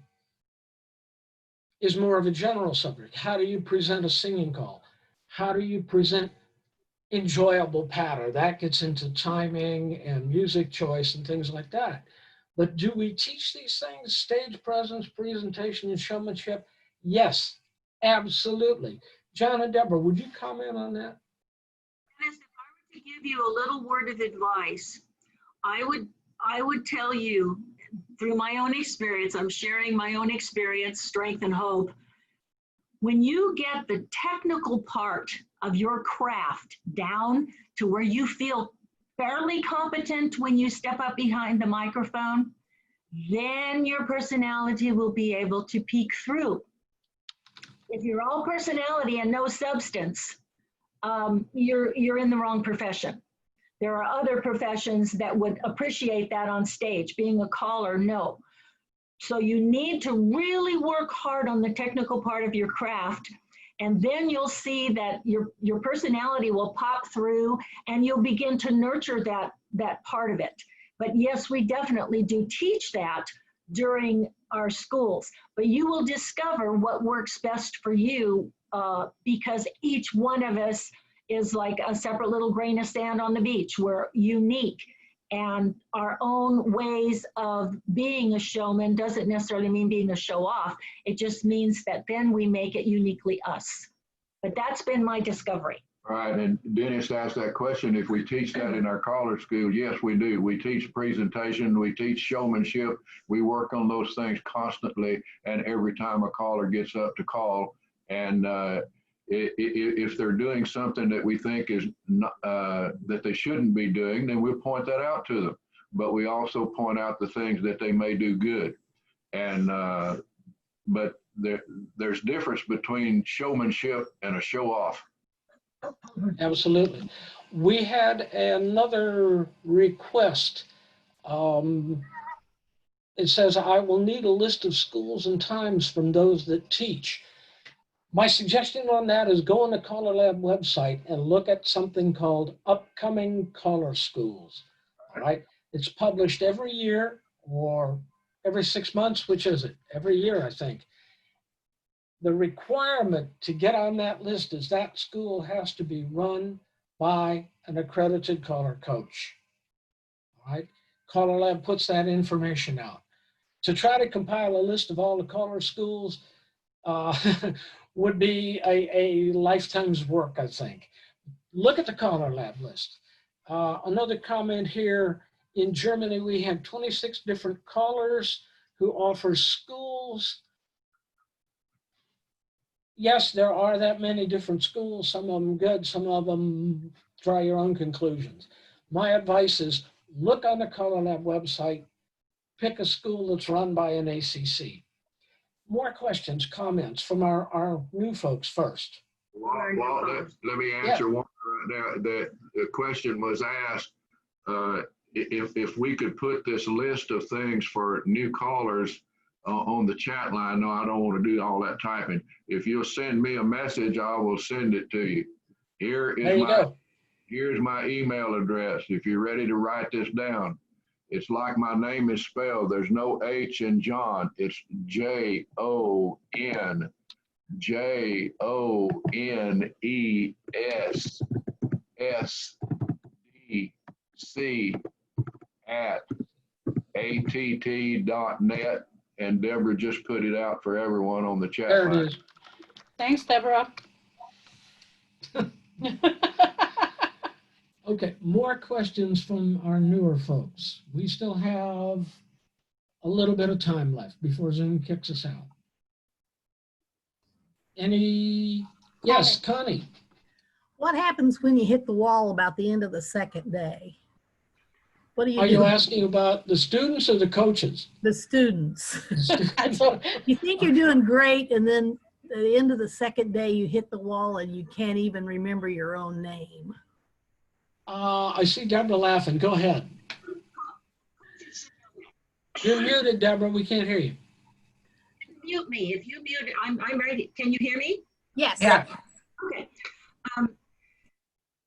is more of a general subject. How do you present a singing call? How do you present enjoyable patter? That gets into timing and music choice and things like that. But do we teach these things, stage presence, presentation, and showmanship? Yes, absolutely. John and Deborah, would you comment on that? Dennis, if I were to give you a little word of advice, I would tell you through my own experience, I'm sharing my own experience, strength and hope. When you get the technical part of your craft down to where you feel fairly competent when you step up behind the microphone, then your personality will be able to peek through. If you're all personality and no substance, you're in the wrong profession. There are other professions that would appreciate that on stage. Being a caller, no. So you need to really work hard on the technical part of your craft, and then you'll see that your personality will pop through and you'll begin to nurture that part of it. But yes, we definitely do teach that during our schools, but you will discover what works best for you because each one of us is like a separate little grain of sand on the beach. We're unique, and our own ways of being a showman doesn't necessarily mean being a show off. It just means that then we make it uniquely us. But that's been my discovery. All right, and Dennis asked that question, if we teach that in our caller school. Yes, we do. We teach presentation, we teach showmanship. We work on those things constantly and every time a caller gets up to call. And if they're doing something that we think is not, that they shouldn't be doing, then we'll point that out to them. But we also point out the things that they may do good. And but there's difference between showmanship and a show off. Absolutely. We had another request. It says, I will need a list of schools and times from those that teach. My suggestion on that is go on the Caller Lab website and look at something called Upcoming Caller Schools. All right. It's published every year or every 6 months. Which is it? Every year, I think. the requirement to get on that list is that school has to be run by an accredited color coach. All right, Color Lab puts that information out. To try to compile a list of all the color schools would be a lifetime's work, I think. Look at the Color Lab list. Another comment here, in Germany, we have 26 different colors who offer schools. Yes, there are that many different schools, some of them good, some of them draw your own conclusions. My advice is look on the Color Lab website, pick a school that's run by an ACC. More questions, comments from our new folks first. Well, let me answer one right now. The question was asked, if we could put this list of things for new callers on the chat line. No, I don't want to do all that typing. If you'll send me a message, I will send it to you. Here's my email address. If you're ready to write this down, it's like my name is spelled. There's no H in John. It's JONESDC@att.net. And Deborah just put it out for everyone on the chat There line. it is. Thanks, Deborah. Okay, more questions from our newer folks. We still have a little bit of time left before Zoom kicks us out. Yes, Connie. What happens when you hit the wall about the end of the second day? What do you do? Are you asking about the students or the coaches? The students. So, You think you're doing great, and then at the end of the second day, you hit the wall and you can't even remember your own name. I see Deborah laughing. Go ahead. You're muted, Deborah. We can't hear you. Mute me. If you mute, I'm ready. Can you hear me? Yes. Yeah. Okay.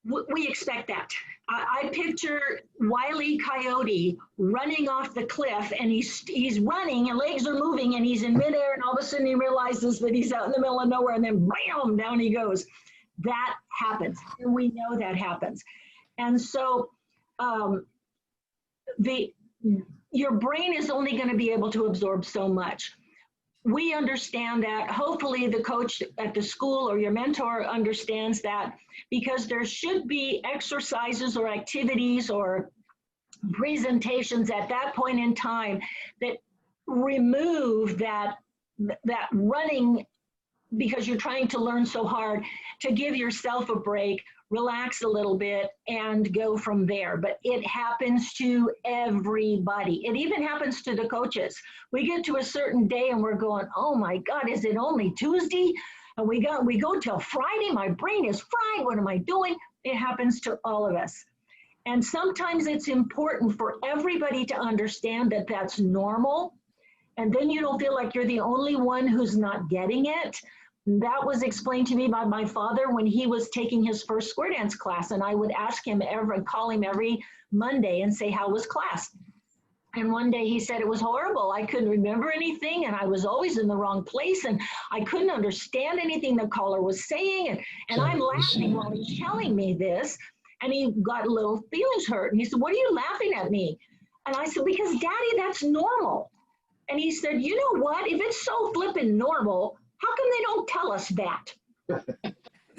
We expect that. I picture Wile E. Coyote running off the cliff, and he's running, and legs are moving, and he's in midair, and all of a sudden he realizes that he's out in the middle of nowhere, and then bam, down he goes. That happens, and we know that happens. And so your brain is only going to be able to absorb so much. We understand that. Hopefully the coach at the school or your mentor understands that, because there should be exercises or activities or presentations at that point in time that remove that running because you're trying to learn so hard, to give yourself a break, relax a little bit, and go from there. But it happens to everybody. It even happens to the coaches. We get to a certain day and we're going, oh my God, is it only Tuesday? And we go till Friday, my brain is fried, what am I doing? It happens to all of us. And sometimes it's important for everybody to understand that that's normal. And then you don't feel like you're the only one who's not getting it. That was explained to me by my father when he was taking his first square dance class, and I would call him every Monday and say, how was class? And one day he said it was horrible. I couldn't remember anything, and I was always in the wrong place, and I couldn't understand anything the caller was saying, and I'm laughing while he's telling me this, and he got a little feelings hurt, and he said, what are you laughing at me? And I said, because Daddy, that's normal. And he said, you know what, if it's so flippin' normal, how come they don't tell us that? And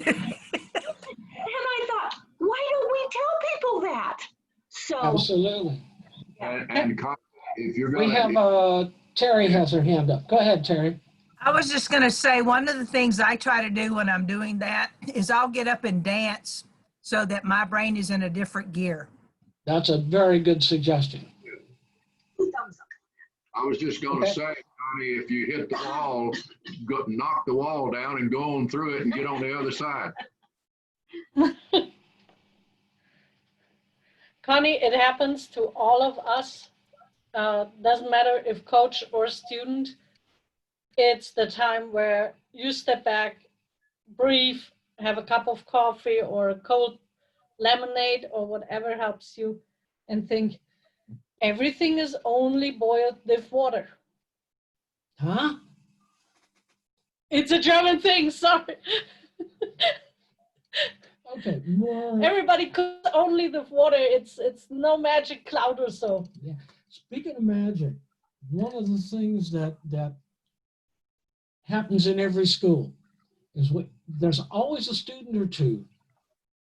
I thought, why don't we tell people that? So Absolutely. And if you're going We have Terry has her hand up. Go ahead, Terry. I was just going to say, one of the things I try to do when I'm doing that is I'll get up and dance so that my brain is in a different gear. That's a very good suggestion. I was just going to say, Connie, if you hit the wall, knock the wall down and go on through it and get on the other side. Connie, it happens to all of us. Doesn't matter if coach or student. It's the time where you step back, breathe, have a cup of coffee or a cold lemonade or whatever helps you, and think, everything is only boiled with water. Huh? It's a German thing, sorry. Okay, more. Everybody cooks only the water. It's no magic cloud or so. Yeah. Speaking of magic, one of the things that happens in every school is there's always a student or two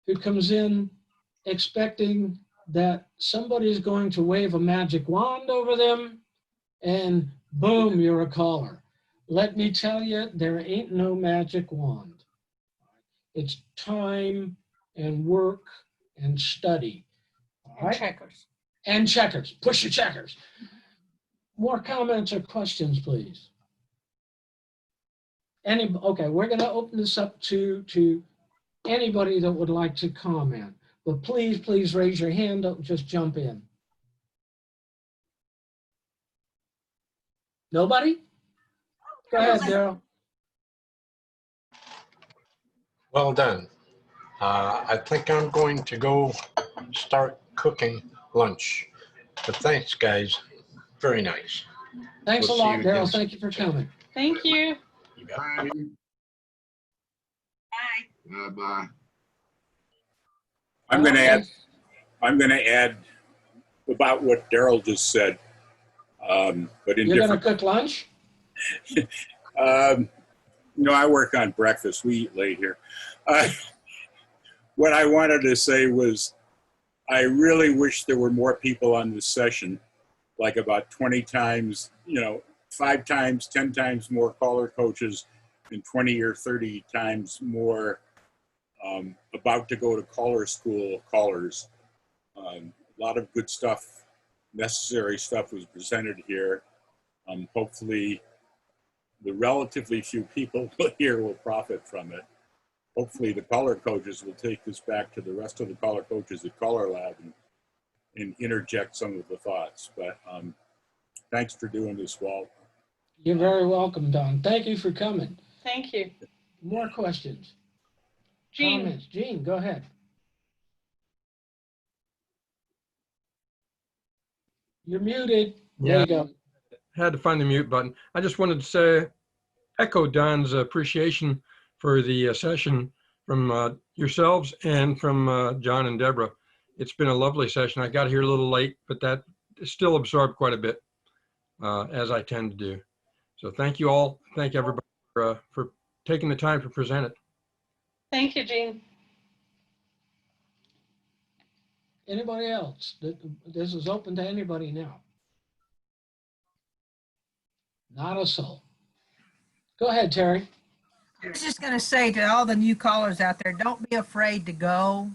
who comes in expecting that somebody is going to wave a magic wand over them and boom, you're a caller. Let me tell you, there ain't no magic wand. It's time and work and study. All And right? checkers. And checkers. Push your checkers. More comments or questions, please. Okay, we're going to open this up to anybody that would like to comment. But please raise your hand. Don't just jump in. Nobody? Go ahead, Daryl. Well done. I think I'm going to go start cooking lunch. But thanks, guys. Very nice. Thanks We'll a see lot, you Daryl. again Thank you for coming. Thank you. You got Bye. Bye. Bye. I'm going to Okay. add. I'm going to add about what Daryl just said, but in You're going to different. cook lunch? No, I work on breakfast. We eat late here. What I wanted to say was, I really wish there were more people on this session, like about 20 times, 5 times, 10 times more caller coaches, and 20 or 30 times more about to go to caller school callers. A lot of good stuff, necessary stuff was presented here. Hopefully, the relatively few people here will profit from it. Hopefully, the caller coaches will take this back to the rest of the caller coaches at Caller Lab and interject some of the thoughts. But thanks for doing this, Walt. You're very welcome, Don. Thank you for coming. Thank you. More questions? Jean. Comments? Jean, go ahead. You're muted. There Yeah, you go. had to find the mute button. I just wanted to say, echo Don's appreciation for the session from yourselves and from John and Deborah. It's been a lovely session. I got here a little late, but that still absorbed quite a bit, as I tend to do. So thank you all. Thank everybody for taking the time to present it. Thank you, Jean. Anybody else? This is open to anybody now. Not a soul. Go ahead, Terry. I was just going to say to all the new callers out there, don't be afraid to go.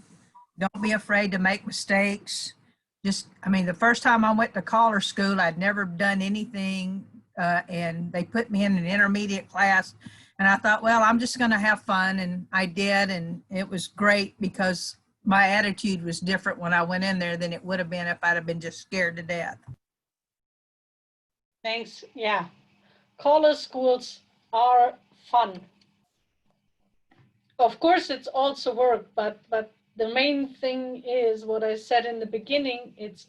Don't be afraid to make mistakes. The first time I went to caller school, I'd never done anything, and they put me in an intermediate class, and I thought, well, I'm just going to have fun, and I did, and it was great because my attitude was different when I went in there than it would have been if I'd have been just scared to death. Thanks. Yeah. Caller schools are fun. Of course, it's also work, but the main thing is what I said in the beginning, it's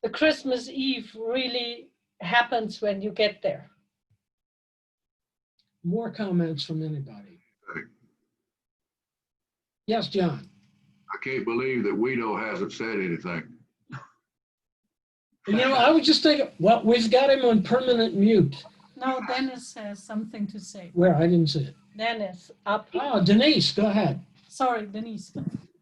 the Christmas Eve really happens when you get there. More comments from anybody? Yes, John. I can't believe that Guido hasn't said anything. I was just thinking, well, we've got him on permanent mute. No, Dennis has something to say. Where? I didn't see it. Dennis, up. Oh, Denise, go ahead. Sorry, Denise.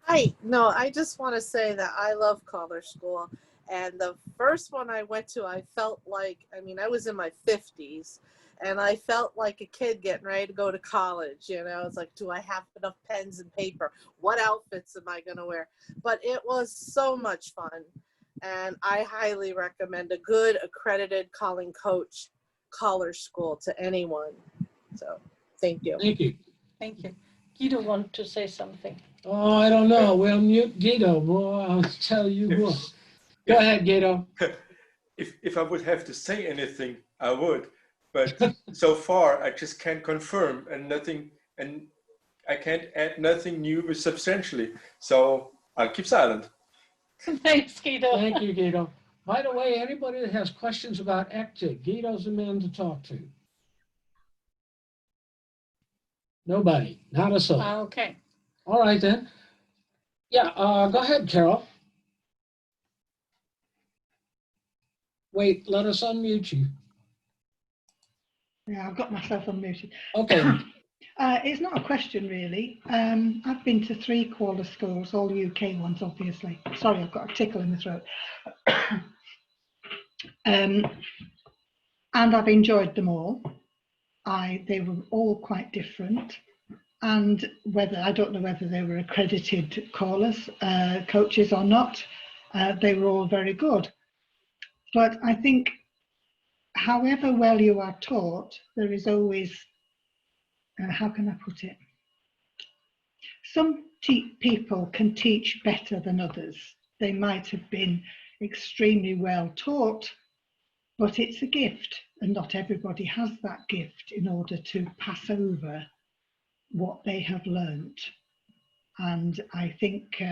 Hi. No, I just want to say that I love caller school. And the first one I went to, I felt like, I was in my 50s. And I felt like a kid getting ready to go to college. It's like, do I have enough pens and paper? What outfits am I going to wear? But it was so much fun. And I highly recommend a good accredited calling coach caller school to anyone. So thank you. Thank you. Thank you. Guido want to say something. Oh, I don't know. We'll mute Guido. Boy, I'll tell you what. Go ahead, Guido. If I would have to say anything, I would. But so far, I just can't confirm and I can't add nothing new substantially. So I'll keep silent. Thanks, Guido. Thank you, Guido. By the way, anybody that has questions about ECTIC, Guido's the man to talk to. Nobody, not a soul. Okay. All right then. Yeah, go ahead, Carol. Wait, let us unmute you. Yeah, I've got myself unmuted. Okay. It's not a question really. I've been to 3 Qualer schools, all UK ones obviously. Sorry, I've got a tickle in the throat. And I've enjoyed them all. They were all quite different. And I don't know whether they were accredited callers, coaches or not, they were all very good. But I think however well you are taught, there is always, how can I put it? Some people can teach better than others. They might have been extremely well taught, but it's a gift, and not everybody has that gift in order to pass over what they have learnt. And I think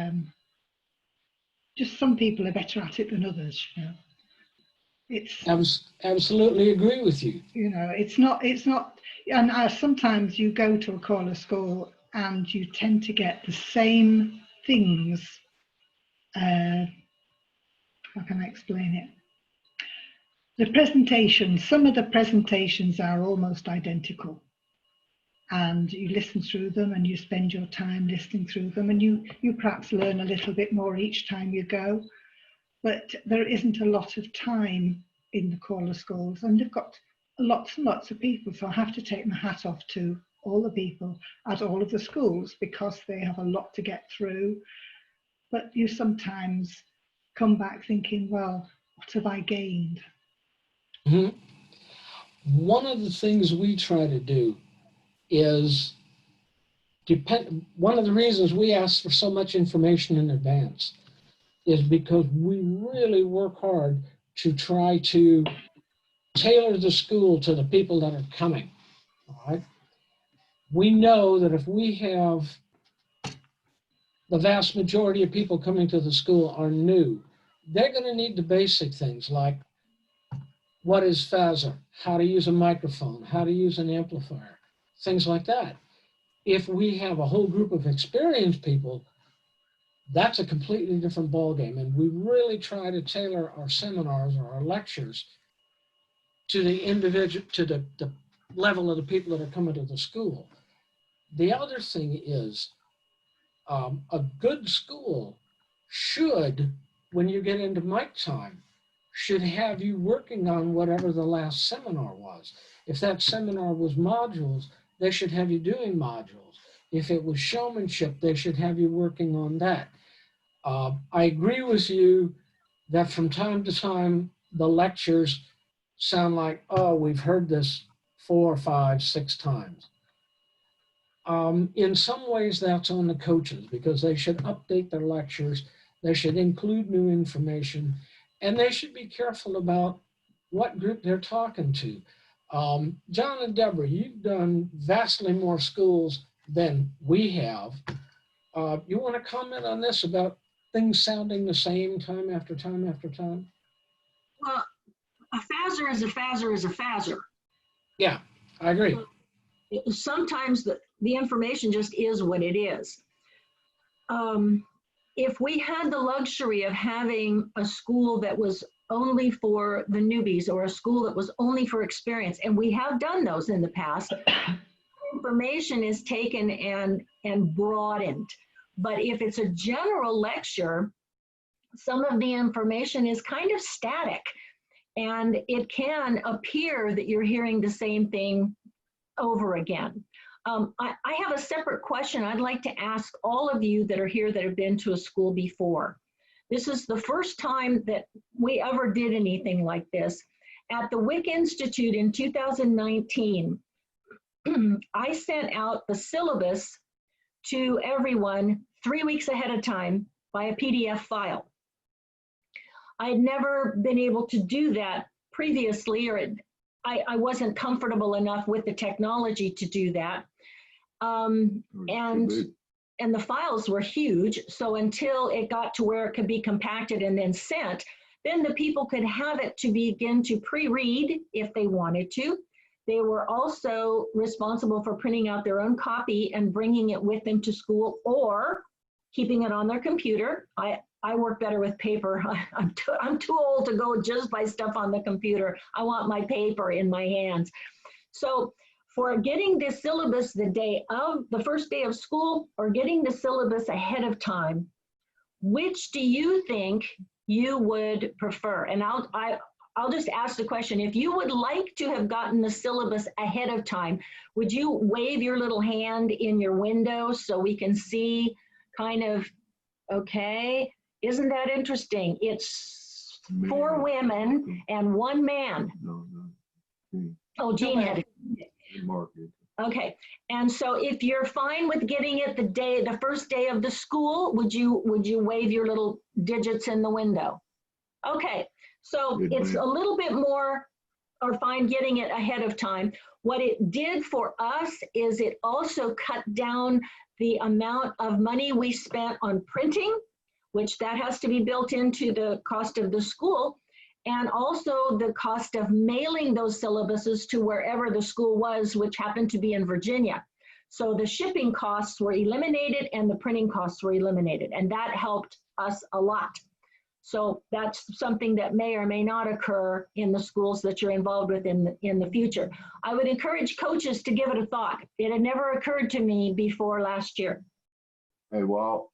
just some people are better at it than others. You know, it's absolutely agree with you. You know, it's not. And sometimes you go to a caller school and you tend to get the same things. How can I explain it? The presentations, some of the presentations are almost identical. And you listen through them and you spend your time listening through them, and you perhaps learn a little bit more each time you go. But there isn't a lot of time in the caller schools, and they've got lots and lots of people. So I have to take my hat off to all the people at all of the schools, because they have a lot to get through. But you sometimes come back thinking, well, what have I gained? Mm-hmm. One of the things we try to do is one of the reasons we ask for so much information in advance is because we really work hard to try to tailor the school to the people that are coming. All right. We know that if we have the vast majority of people coming to the school are new, they're going to need the basic things like what is phaser, how to use a microphone, how to use an amplifier, things like that. If we have a whole group of experienced people, that's a completely different ballgame. And we really try to tailor our seminars or our lectures to the individual, to the level of the people that are coming to the school. The other thing is a good school should, when you get into mic time, should have you working on whatever the last seminar was. If that seminar was modules, they should have you doing modules. If it was showmanship, they should have you working on that. I agree with you that from time to time, the lectures sound like, oh, we've heard this 4, 5, 6 times. In some ways, that's on the coaches, because they should update their lectures, they should include new information, and they should be careful about what group they're talking to. John and Deborah, you've done vastly more schools than we have. You want to comment on this about things sounding the same time after time after time? Well, a phaser is a phaser is a phaser. Yeah, I agree. Sometimes the information just is what it is. If we had the luxury of having a school that was only for the newbies, or a school that was only for experience, and we have done those in the past, information is taken and broadened. But if it's a general lecture, some of the information is kind of static, and it can appear that you're hearing the same thing over again. I have a separate question I'd like to ask all of you that are here that have been to a school before. This is the first time that we ever did anything like this. At the WIC Institute in 2019, I sent out the syllabus to everyone 3 weeks ahead of time by a PDF file. I had never been able to do that previously, or I wasn't comfortable enough with the technology to do that. And the files were huge. So until it got to where it could be compacted and then sent, then the people could have it to begin to pre-read if they wanted to. They were also responsible for printing out their own copy and bringing it with them to school or keeping it on their computer. I work better with paper. I'm too old to go just by stuff on the computer. I want my paper in my hands. So for getting the syllabus the day of the first day of school or getting the syllabus ahead of time, which do you think you would prefer? And I'll just ask the question. If you would like to have gotten the syllabus ahead of time, would you wave your little hand in your window so we can see kind of, okay, isn't that interesting? It's 4 women and 1 man. Oh, Jean had it. Okay, and so if you're fine with getting it the first day of the school, would you wave your little digits in the window? Okay, so it's a little bit more or fine getting it ahead of time. What it did for us is it also cut down the amount of money we spent on printing, which that has to be built into the cost of the school, and also the cost of mailing those syllabuses to wherever the school was, which happened to be in Virginia. So the shipping costs were eliminated and the printing costs were eliminated, and that helped us a lot. So that's something that may or may not occur in the schools that you're involved with in the future. I would encourage coaches to give it a thought. It had never occurred to me before last year. Hey, Walt,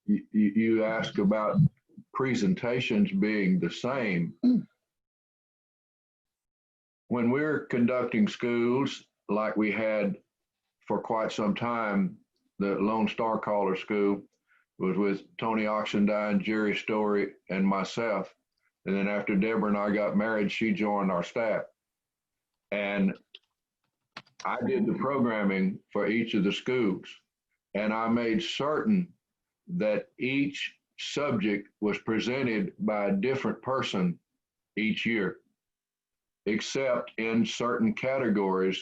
you asked about presentations being the same. When we're conducting schools like we had for quite some time, the Lone Star Caller School was with Tony Oxendine, Jerry Story, and myself. And then after Deborah and I got married, she joined our staff. And I did the programming for each of the schools. And I made certain that each subject was presented by a different person each year, except in certain categories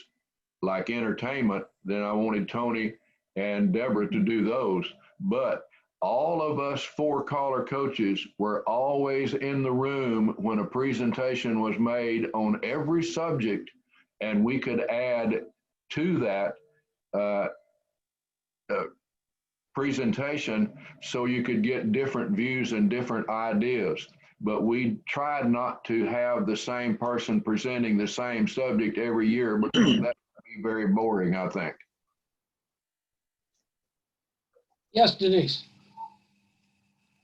like entertainment. Then I wanted Tony and Deborah to do those. But all of us 4 caller coaches were always in the room when a presentation was made on every subject, and we could add to that presentation so you could get different views and different ideas. But we tried not to have the same person presenting the same subject every year because that would be very boring, I think. Yes, Denise.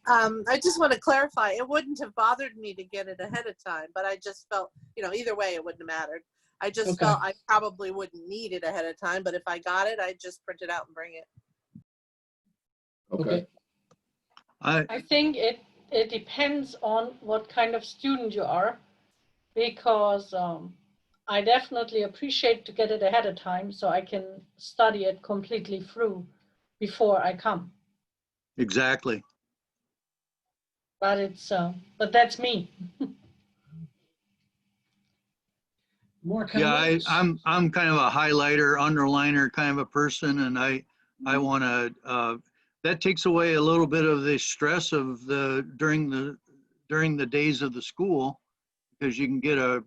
I just want to clarify, it wouldn't have bothered me to get it ahead of time, but I just felt, either way, it wouldn't have mattered. I just felt I probably wouldn't need it ahead of time, but if I got it, I'd just print it out and bring it. Okay. I think it depends on what kind of student you are, because I definitely appreciate to get it ahead of time so I can study it completely through before I come. Exactly. But but that's me. More Yeah, comments? I'm kind of a highlighter, underliner kind of a person, and I want to. That takes away a little bit of the stress of during the days of the school, because you can get an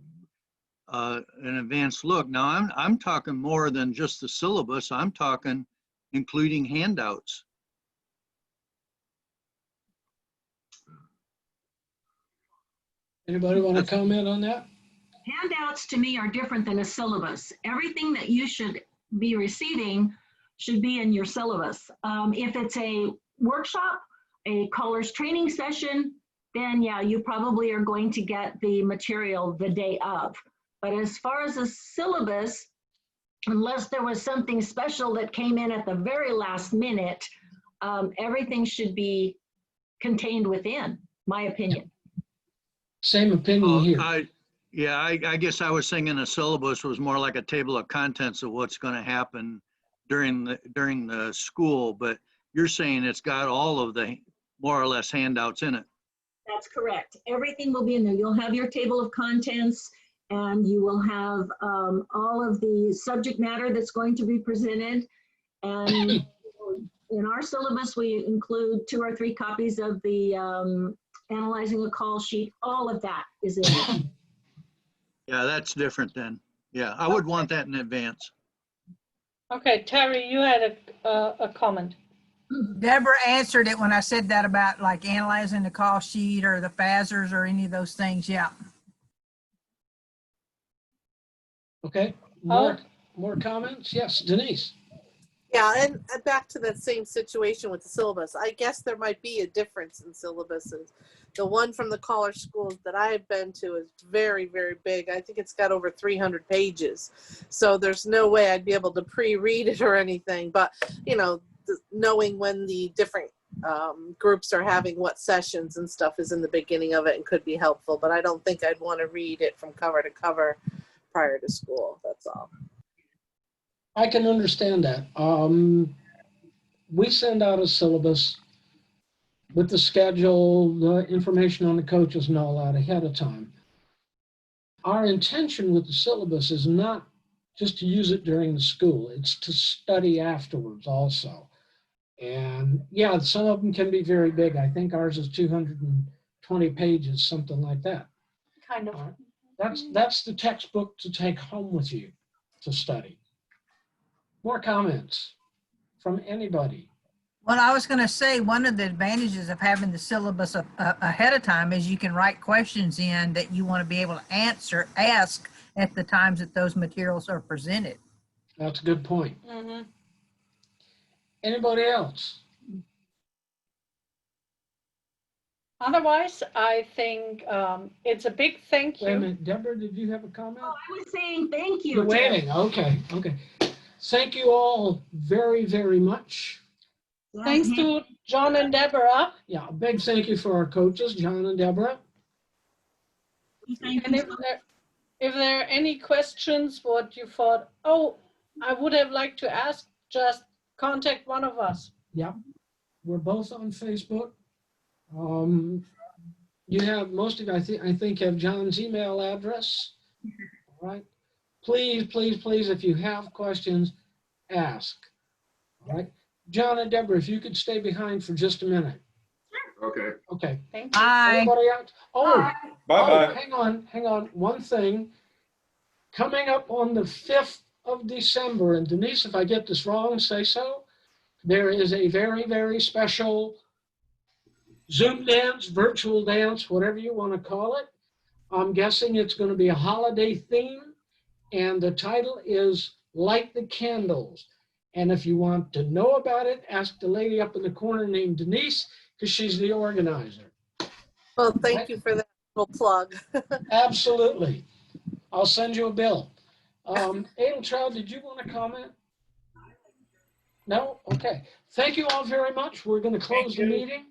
advanced look. Now I'm talking more than just the syllabus. I'm talking including handouts. Anybody want to comment on that? Handouts to me are different than a syllabus. Everything that you should be receiving should be in your syllabus. If it's a workshop, a caller's training session, then yeah, you probably are going to get the material the day of. But as far as a syllabus, unless there was something special that came in at the very last minute, everything should be contained within, my opinion. Same opinion here. I guess I was thinking a syllabus was more like a table of contents of what's going to happen during the school, but you're saying it's got all of the more or less handouts in it. That's correct. Everything will be in there. You'll have your table of contents, and you will have all of the subject matter that's going to be presented. And in our syllabus, we include 2 or 3 copies of the analyzing a call sheet. All of that is in it. Yeah, that's different then. Yeah, I would want that in advance. Okay, Terry, you had a comment. Deborah answered it when I said that about like analyzing the call sheet or the FASers or any of those things. Yeah. Okay, more comments? Yes, Denise. Yeah, and back to that same situation with the syllabus. I guess there might be a difference in syllabuses. The one from the collar schools that I've been to is very, very big. I think it's got over 300 pages. So there's no way I'd be able to pre-read it or anything. But, you know, knowing when the different groups are having what sessions and stuff is in the beginning of it and could be helpful. But I don't think I'd want to read it from cover to cover prior to school. That's all. I can understand that. We send out a syllabus with the schedule, the information on the coaches and all that ahead of time. Our intention with the syllabus is not just to use it during the school, it's to study afterwards also. And yeah, some of them can be very big. I think ours is 220 pages, something like that. Kind of. That's the textbook to take home with you to study. More comments from anybody? Well, I was going to say one of the advantages of having the syllabus ahead of time is you can write questions in that you want to be able to ask at the times that those materials are presented. That's a good point. Mm-hmm. Anybody else? Otherwise, I think it's a big thank Wait a you. minute, Deborah, did you have a comment? Oh, I was saying thank you. You're waiting, okay. Thank you all very, very much. Thanks to John and Deborah. Yeah, a big thank you for our coaches, John and Deborah. And if there are any questions, what you thought, oh, I would have liked to ask, just contact one of us. Yeah, we're both on Facebook. You have most of, I think have John's email address. All right. Please, if you have questions, ask. All right. John and Deborah, if you could stay behind for just a minute. Okay. Okay. Thank you. Bye. Everybody out? Oh, Bye-bye. hang on. One thing. Coming up on the 5th of December, and Denise, if I get this wrong, say so. There is a very, very special Zoom dance, virtual dance, whatever you want to call it. I'm guessing it's going to be a holiday theme, and the title is Light the Candles. And if you want to know about it, ask the lady up in the corner named Denise, because she's the organizer. Well, thank you for that little plug. Absolutely. I'll send you a bill. Edeltraud, did you want to comment? No? Okay. Thank you all very much. We're going to close the meeting.